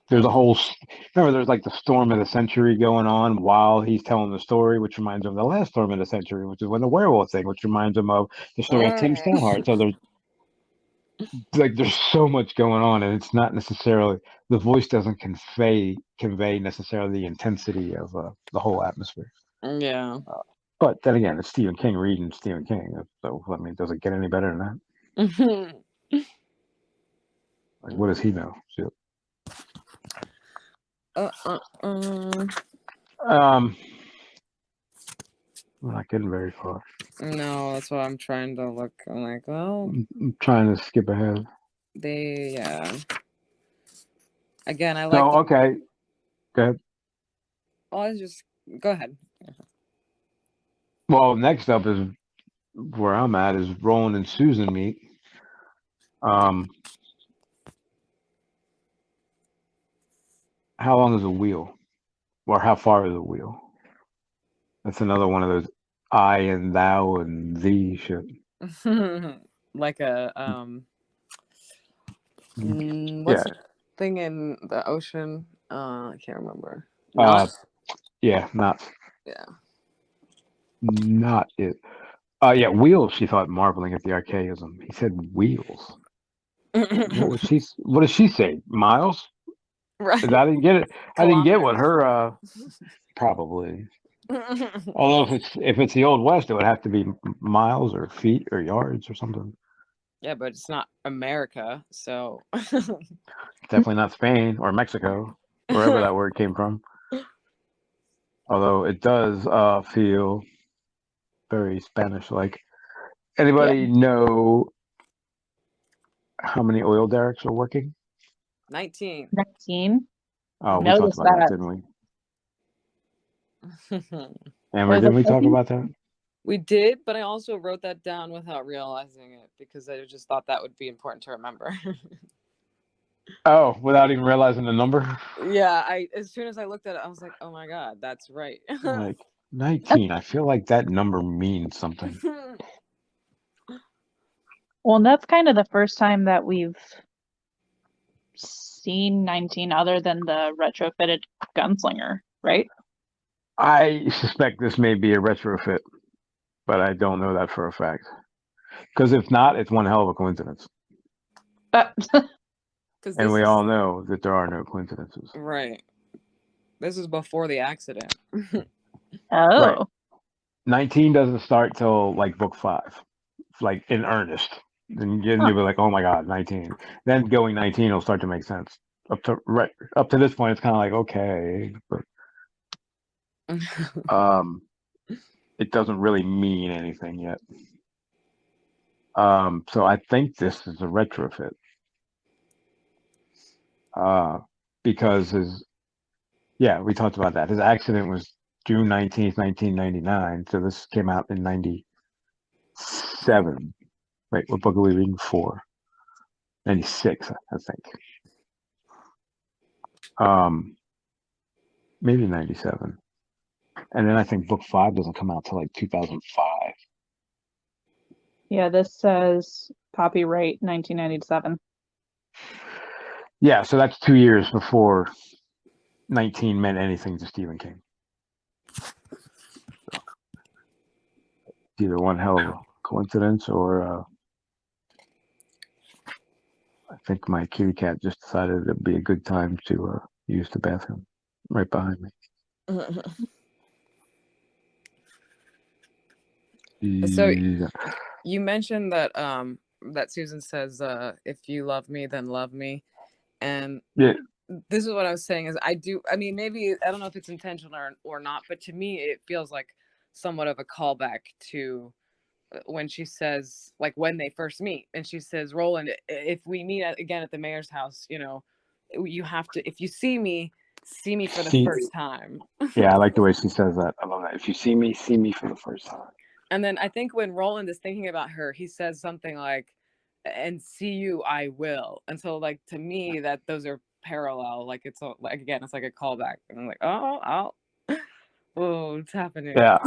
There's a whole remember there's like the storm of the century going on while he's telling the story, which reminds him of the last storm of the century, which is when the werewolf thing, which reminds him of the story of Tim Stoneheart. So there's so much going on, and it's not necessarily the voice doesn't convey necessarily the intensity of the whole atmosphere. Yeah. But then again, it's Stephen King reading Stephen King, so I mean, does it get any better than that? Like, what does he know? Shit. We're not getting very far. No, that's why I'm trying to look. I'm like, well, I'm trying to skip ahead. yeah. Again, I like. So okay, go ahead. I just go ahead. Well, next up is where I'm at is Roland and Susan meet. How long is a wheel? Or how far is a wheel? That's another one of those I and thou and thee shit. Like a what's the thing in the ocean? I can't remember. Not yeah, not yeah. Not it. Yeah, wheels. She thought, marveling at the archaism. He said wheels. What does she say? Miles? Right. I didn't get it. I didn't get what her. Probably. Although if it's the Old West, it would have to be miles or feet or yards or something. Yeah, but it's not America, so Definitely not Spain or Mexico, wherever that word came from. Although it does feel very Spanish-like. Anybody know how many oil derricks are working? 19. 19. Oh, we talked about that, didn't we? Amber, didn't we talk about that? We did, but I also wrote that down without realizing it because I just thought that would be important to remember. Oh, without even realizing the number? Yeah, as soon as I looked at it, I was like, oh my God, that's right. Like 19. I feel like that number means something. Well, and that's kind of the first time that we've seen 19 other than the retrofitted gunslinger, right? I suspect this may be a retrofit, but I don't know that for a fact. Because if not, it's one hell of a coincidence. Because And this we is all know that there are no coincidences. right. This is before the accident. Right. Oh. 19 doesn't start till like book 5, like in earnest. Then Huh. you'll be like, oh my God, 19. Then going 19 will start to make sense. Up to this point, it's kind of like, okay, but um, it doesn't really mean anything yet. So I think this is a retrofit. Because we talked about that. His accident was June 19th, 1999. So this came out in 97. Wait, what book are we reading for? 96, I think. Maybe 97. And then I think book 5 doesn't come out till like 2005. Yeah, this says copyright 1997. Yeah, so that's 2 years before 19 meant anything to Stephen King. So, either one hell of a coincidence or I think my kitty cat just decided it'd be a good time to use the bathroom right behind me. So Yeah. you mentioned that that Susan says if you love me then love me, and Yeah. this is what I was saying is I mean maybe I don't know if it's intentional or not, but to me it feels like somewhat of a callback to when she says, like, when they first meet, and she says, Roland, if we meet again at the mayor's house, you know, you have to, if you see me for the first time. Yeah, I like the way she says that. I love that. If you see me for the first time. And then I think when Roland is thinking about her, he says something like, and see you I will. And so, like, to me, that those are parallel. Like, it's like, again, it's like a callback, and I'm like, oh, it's happening. Yeah.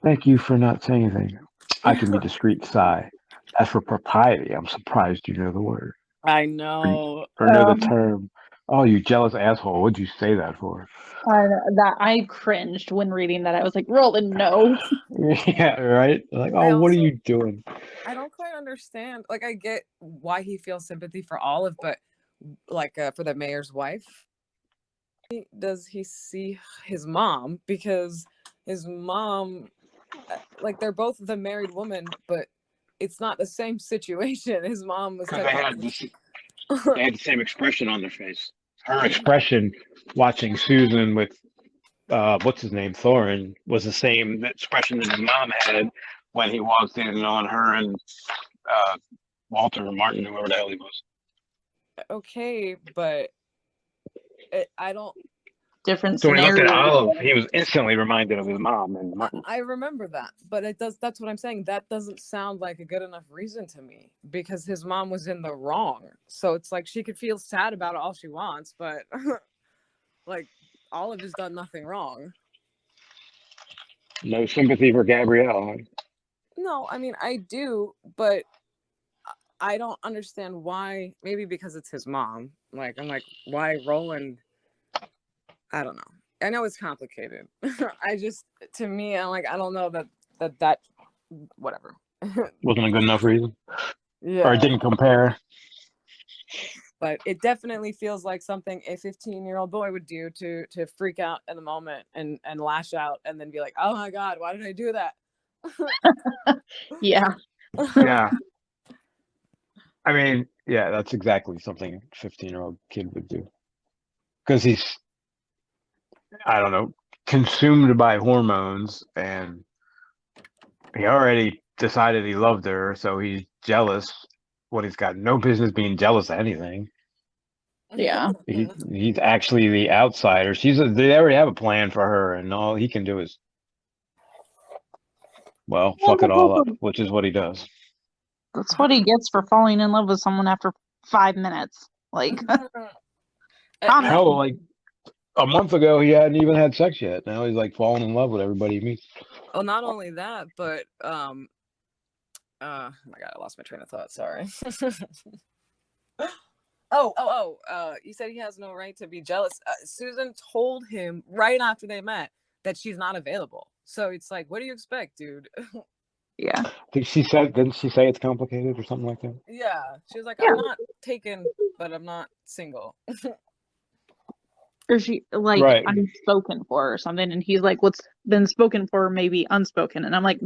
Thank you for not saying anything. I can be discreet, sigh. As for propriety, I'm surprised you know the word. I know. Or know the term. Oh, you jealous asshole. What'd you say that for? That I cringed when reading that. I was like, Roland, no. Yeah, right? Like, oh, what are you doing? I don't quite understand. Like, I get why he feels sympathy for Olive, but like for the mayor's wife, does he see his mom? Because his mom, like, they're both the married woman, but it's not the same situation. His mom was technically... They had the same expression on their face. Her expression watching Susan with what's his name, Thorin, was the same expression that his mom had when he walked in on her and Walter or Martin, whoever the hell he was. Okay, but I don't... Different So when he looked at scenario. Olive, he was instantly reminded of his mom and Martin. I remember that, but that's what I'm saying. That doesn't sound like a good enough reason to me, because his mom was in the wrong. So it's like she could feel sad about it all she wants, but like, Olive has done nothing wrong. No sympathy for Gabrielle. No, I mean, I do, but I don't understand why. Maybe because it's his mom. Like, I'm like, why Roland? I don't know. I know it's complicated. I just, to me, I'm like, I don't know that whatever. Wasn't a good enough reason. Yeah. Or it didn't compare. But it definitely feels like something a 15-year-old boy would do to freak out in the moment and lash out and then be like, oh my God, why did I do that? Yeah. Yeah. I mean, yeah, that's exactly something a 15-year-old kid would do. Because he's, I don't know, consumed by hormones, and he already decided he loved her, so he's jealous when he's got no business being jealous of anything. Yeah. He's actually the outsider. They already have a plan for her, and all he can do is, well, fuck it all up, which is what he does. That's what he gets for falling in love with someone after 5 minutes. Like, hell, like a month ago, he hadn't even had sex yet. Now he's like falling in love with everybody he meets. Well, not only that, but oh my God, I lost my train of thought. Sorry. You said he has no right to be jealous. Susan told him right after they met that she's not available. So it's like, what do you expect, dude? Yeah. Didn't she say it's complicated or something like that? Yeah. She was like, Yeah. I'm not taken, but I'm not single. Or she like Right. unspoken for or something, and he's like, "What's been spoken for may be unspoken," and I'm like,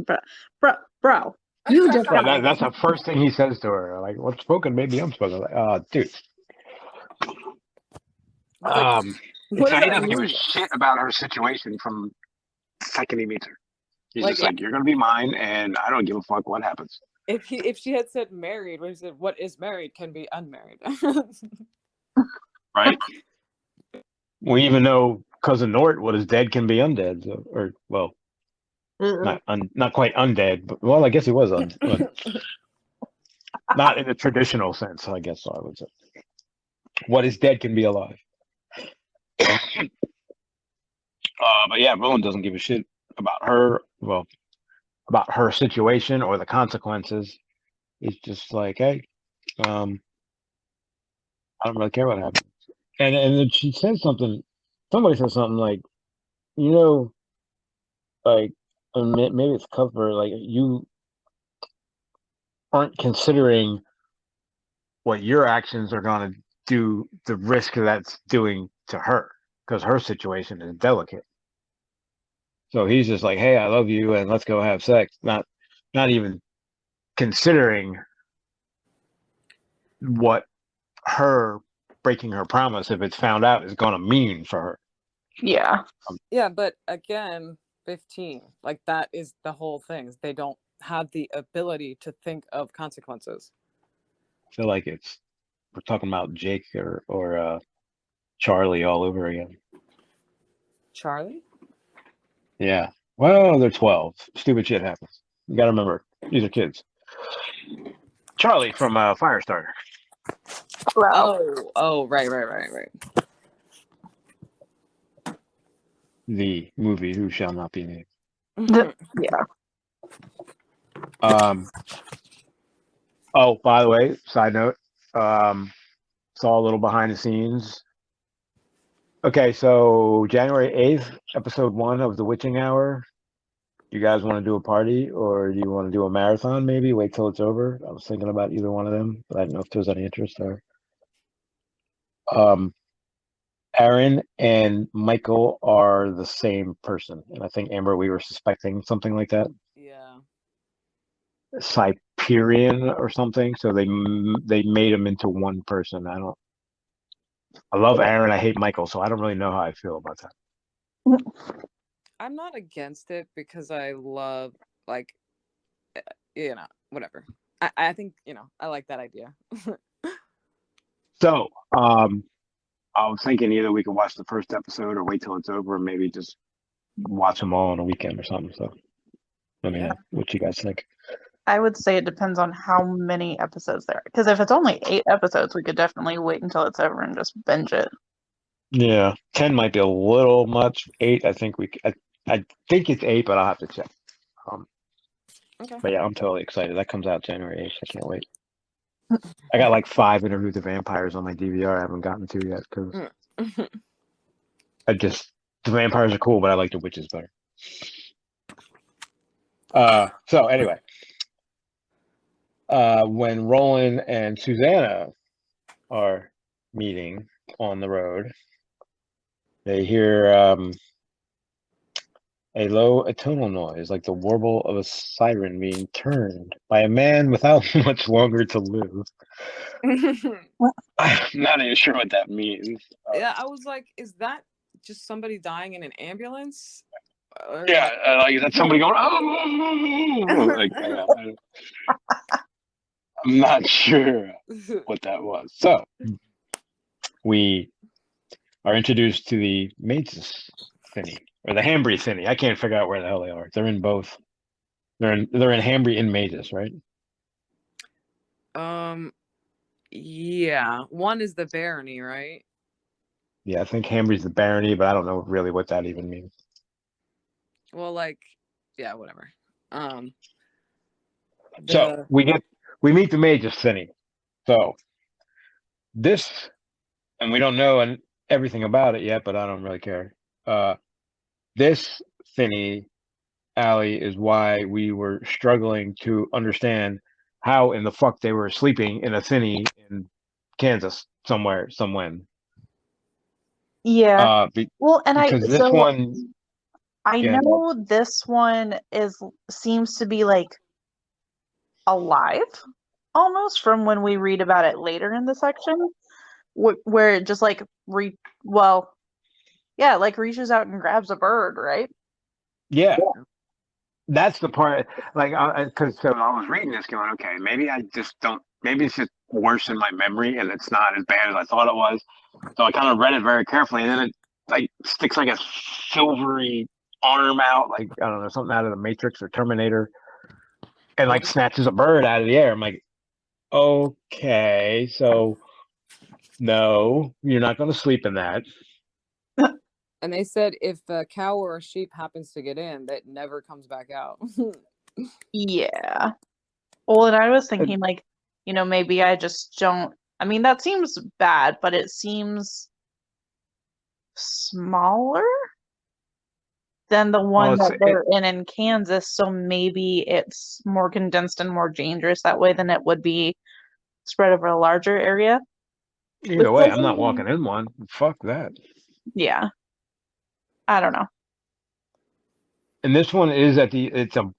bro, you just Right. got That's the first thing he says to her. Like, what's spoken, maybe unspoken. Like, dude. Like, what So does he that doesn't give a mean? shit about her situation from the second he meets her. He's Like, just like, you're gonna be mine, and I don't give a fuck what happens. if she had said married, when he said what is married can be unmarried. Right. We even know cousin Nort, what is dead can be undead, so, or well, not quite undead, but well, I guess he was not in the traditional sense. I guess I would say, what is dead can be alive. But yeah, Roland doesn't give a shit about her. Well, about her situation or the consequences. He's just like, hey, I don't really care what happens. And then she says something. Somebody says something like, you know, like maybe it's cover. Like you aren't considering what your actions are going to do, the risk that's doing to her, because her situation is delicate. So he's just like, hey, I love you, and let's go have sex. Not even considering what her breaking her promise, if it's found out, is going to mean for her. Yeah. Yeah, but again, 15, like that is the whole thing. They don't have the ability to think of consequences. I feel like we're talking about Jake or Charlie all over again. Charlie? Yeah. Well, they're 12. Stupid shit happens. You got to remember, these are kids. Charlie from Firestarter. Well, Right. The movie Who Shall Not Be Named. yeah. Oh, by the way, side note, saw a little behind the scenes. Okay, so January 8th, episode 1 of The Witching Hour. You guys want to do a party, or do you want to do a marathon maybe? Wait till it's over. I was thinking about either one of them, but I didn't know if there was any interest there. Aaron and Michael are the same person, and I think Amber, we were suspecting something like that. Yeah. Cyprian or something. So they made him into one person. I love Aaron. I hate Michael, so I don't really know how I feel about that. I'm not against it because I love, like, whatever. I think, I like that idea. So, I was thinking either we could watch the first episode or wait till it's over, and maybe just watch them all on a weekend or something. So, let me know what you guys think. I would say it depends on how many episodes there are. Because if it's only 8 episodes, we could definitely wait until it's over and just binge it. Yeah, 10 might be a little much. 8, I think I think it's 8, but I'll have to check. Okay. But yeah, I'm totally excited. That comes out January 8th. I can't wait. I got like 5 Interview with the Vampires on my DVR I haven't gotten to yet because the vampires are cool, but I like the witches better. So anyway, when Roland and Susanna are meeting on the road, they hear a low atonal noise, like the warble of a siren being turned by a man without much longer to live. I'm not even sure what that means. Yeah, I was like, is that just somebody dying in an ambulance? Yeah, like is that somebody going? Oh, like I'm not sure what that was. So we are introduced to the Mages Thinny or the Hambry Thinny. I can't figure out where the hell they are. They're in both. They're in Hambry and Mages, right? Yeah. One is the barony, right? Yeah, I think Hambry's the barony, but I don't know really what that even means. Well, like, yeah, whatever. So we meet the Mages Thinny. So this, and we don't know everything about it yet, but I don't really care. This Finney Alley is why we were struggling to understand how in the fuck they were sleeping in a Finney in Kansas somewhere, somewhen. Yeah. Well, and Because this one, I yeah, know this one seems to be like alive almost from when we read about it later in the section where it just like like reaches out and grabs a bird, right? yeah, that's the part. Like, because so I was reading this, going, okay, maybe I just don't. Maybe it's just worse in my memory, and it's not as bad as I thought it was. So I kind of read it very carefully, and then it like sticks like a silvery arm out, like I don't know, something out of the Matrix or Terminator, and like snatches a bird out of the air. I'm like, okay, so no, you're not going to sleep in that. And they said if a cow or a sheep happens to get in, that never comes back out. Yeah. Well, and I was thinking like, maybe I just don't. I mean, that seems bad, but it seems smaller than the one that they're in Kansas, so maybe it's more condensed and more dangerous that way than it would be spread over a larger area. Either way, I'm not walking in one. Fuck that. Yeah. I don't know. And this one is it's a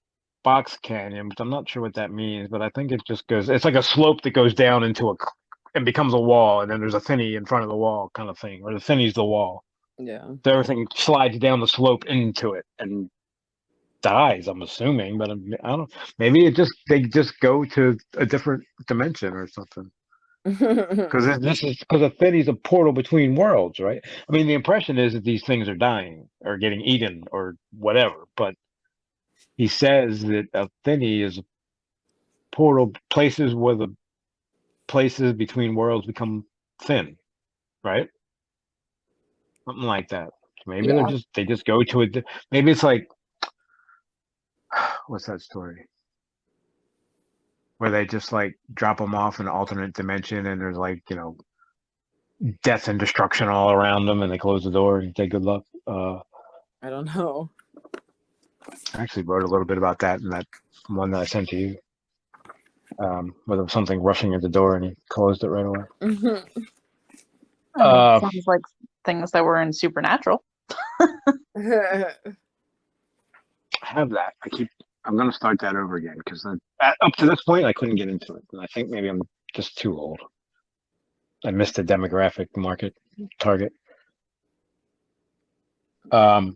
box canyon, but I'm not sure what that means, but I think it just goes, it's like a slope that goes down and becomes a wall, and then there's a thinny in front of the wall kind of thing, or the thinny's the wall. Yeah. So everything slides down the slope into it and dies, I'm assuming, but I don't, maybe they just go to a different dimension or something. Because a thinny's a portal between worlds, right? I mean, the impression is that these things are dying or getting eaten or whatever, but he says that a thinny is a portal, places where the places between worlds become thin, right? Something like that. Maybe they just go to it. Maybe it's like, what's that story? Where they just like drop them off in an alternate dimension, and there's like, death and destruction all around them, and they close the door and say good luck. I don't know. I actually wrote a little bit about that in that one that I sent to you. Where there was something rushing at the door and he closed it right away. Sounds like things that were in Supernatural. I have that. I'm going to start that over again because up to this point I couldn't get into it. And I think maybe I'm just too old. I missed the demographic market target. But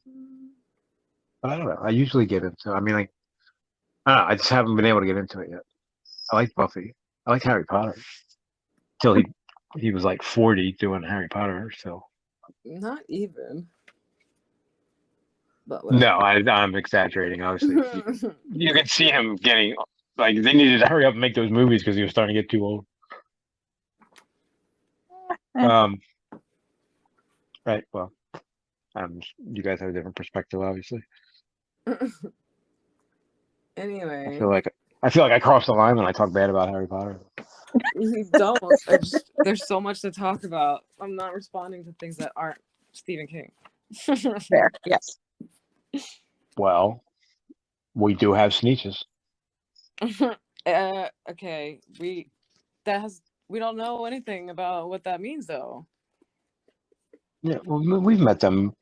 I don't know. I usually get into. I mean, like, I don't know. I just haven't been able to get into it yet. I like Buffy. I like Harry Potter. Till he was like 40 doing Harry Potter. So not even. But no, I'm exaggerating. Obviously, you can see him getting like they needed to hurry up and make those movies because he was starting to get too old. Right. Well, you guys have a different perspective, obviously. Anyway, I feel like I crossed the line when I talk bad about Harry Potter. You don't. There's so much to talk about. I'm not responding to things that aren't Stephen King. Fair. Yes. Well, we do have sneeches. Okay. We don't know anything about what that means though. Yeah, well, we've met them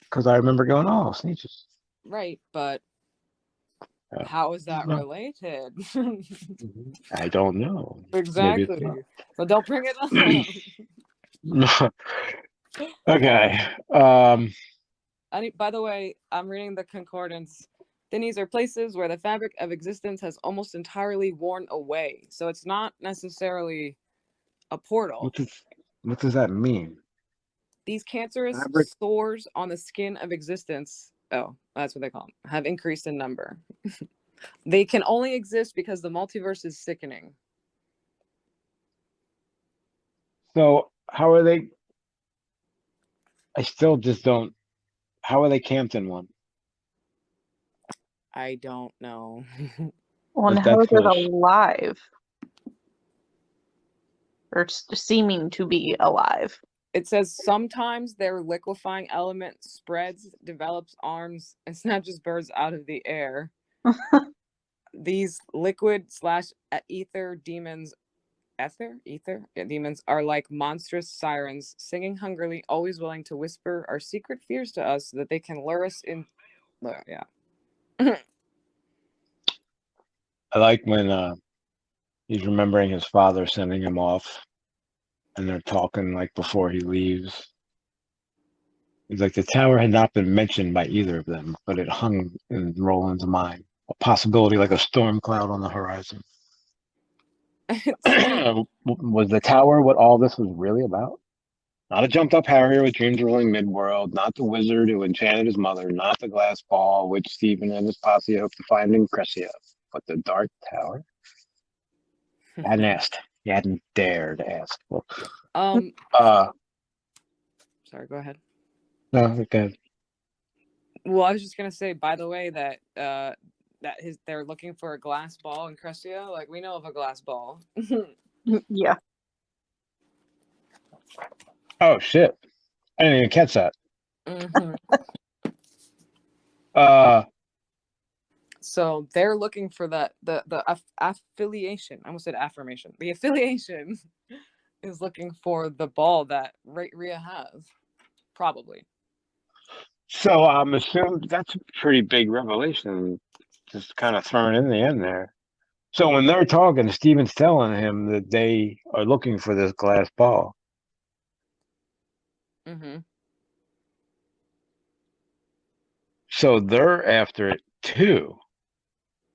because I remember going, "Oh, sneeches." Right, but how is that related? I don't know. Exactly. So don't bring it up. Okay. By the way, I'm reading the concordance. Thinnies are places where the fabric of existence has almost entirely worn away. So it's not necessarily a portal. What does that mean? These cancerous sores on the skin of existence, that's what they call them, have increased in number. They can only exist because the multiverse is sickening. So how are they? I still just don't. How are they camped in one? I don't know. Well, and how is it alive? or seeming to be alive. It says sometimes their liquefying element spreads, develops arms, and snatches birds out of the air. These liquid slash ether demons, demons are like monstrous sirens, singing hungrily, always willing to whisper our secret fears to us so that they can lure us in. Yeah. I like when he's remembering his father sending him off, and they're talking like before he leaves. He's like, the tower had not been mentioned by either of them, but it hung in Roland's mind, a possibility like a storm cloud on the horizon. Was the tower what all this was really about? Not a jumped up Harrier with dreams rolling mid-world, not the wizard who enchanted his mother, not the glass ball which Stephen and his posse hoped to find in Crescia, but the Dark Tower. He hadn't asked. He hadn't dared ask. Sorry, go ahead. No, okay. Well, I was just gonna say, by the way, that they're looking for a glass ball in Crescia. Like, we know of a glass ball. Yeah. Oh shit! I didn't even catch that. Mm-hmm. So they're looking for the affiliation. I almost said affirmation. The affiliation is looking for the ball that Rhea has, probably. So I'm assuming that's a pretty big revelation, just kind of thrown in the end there. So when they're talking, Steven's telling him that they are looking for this glass ball. Mm-hmm. So they're after it too.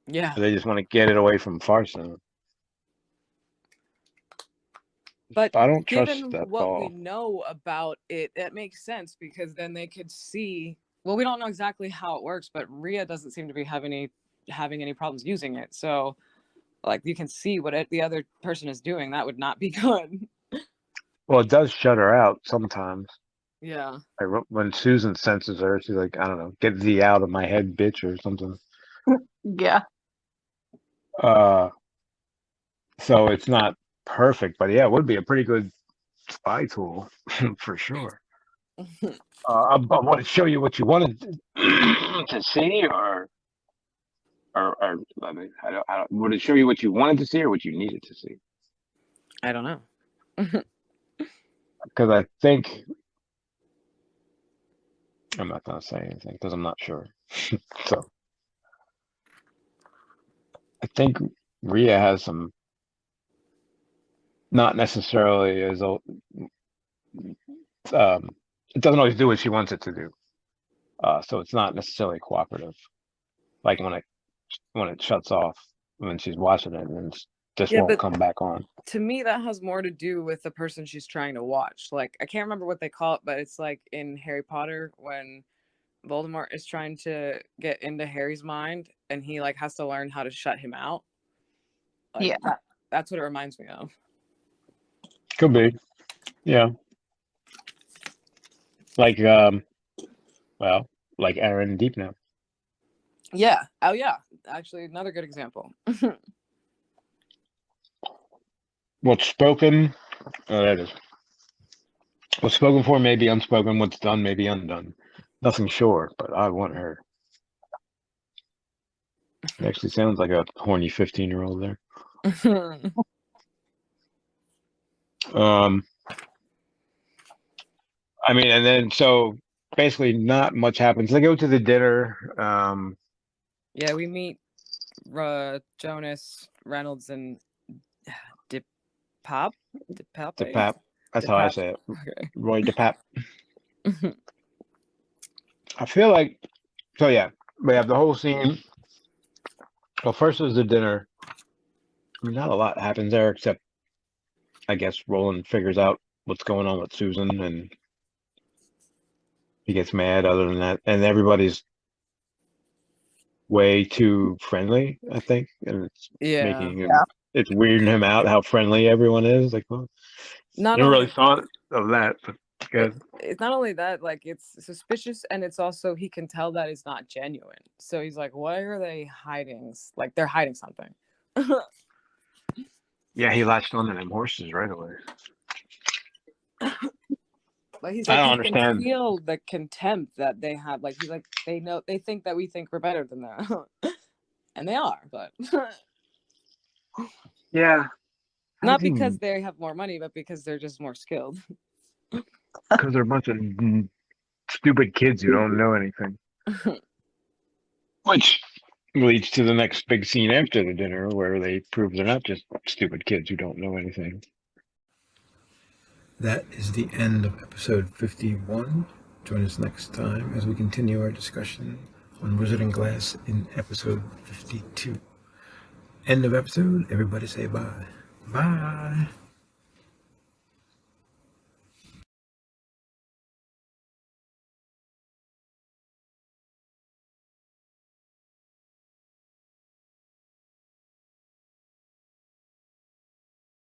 Yeah. They just want to get it away from Farson. But I don't trust given that what ball. we know about it, that makes sense, because then they could see. Well, we don't know exactly how it works, but Rhea doesn't seem to be having any problems using it. So, like, you can see what the other person is doing. That would not be good. Well, it does shut her out sometimes. Yeah. Like when Susan senses her, she's like, I don't know, get thee out of my head, bitch, or something. Yeah. So it's not perfect, but yeah, it would be a pretty good spy tool for sure. I want to show you what you wanted to see, or I mean, I don't. Would it show you what you wanted to see or what you needed to see? I don't know. Because I think I'm not gonna say anything because I'm not sure. So I think Rhea has some, not necessarily as it doesn't always do what she wants it to do. So it's not necessarily cooperative. Like when it shuts off when she's watching it and just won't come back on. To me, that has more to do with the person she's trying to watch. Like, I can't remember what they call it, but it's like in Harry Potter when Voldemort is trying to get into Harry's mind and he like has to learn how to shut him out. Like, yeah. That's what it reminds me of. Could be. Yeah. Like well, like Aaron Deep now. Yeah. Oh yeah. Actually, another good example. What's spoken, that is. What's spoken for may be unspoken, what's done may be undone. Nothing sure, but I want her. It actually sounds like a horny 15-year-old there. I mean, and then so basically not much happens. They go to the dinner. Yeah, we meet Jonas, Reynolds, and DePap. DePap. That's how I say it. Okay. Roy DePap. I feel like, so yeah, we have the whole scene. Well, first is the dinner. I mean, not a lot happens there, except I guess Roland figures out what's going on with Susan and he gets mad other than that. And everybody's way too friendly, I think. And it's making him, it's weirding him out how friendly everyone is. Like, well, I never really thought of that, but it's not only that, like, it's suspicious, and it's also he can tell that it's not genuine. So he's like, why are they hiding? Like, they're hiding something. Yeah, he latched on to them horses right away. But he's I like, don't he can understand. feel the contempt that they have. Like, he's like, they think that we think we're better than them. And they are, but Yeah. not because they have more money, but because they're just more skilled. Because they're a bunch of stupid kids who don't know anything. Which leads to the next big scene after the dinner where they prove they're not just stupid kids who don't know anything. That is the end of episode 51. Join us next time as we continue our discussion on Wizard and Glass in episode 52. End of episode. Everybody say bye. Bye.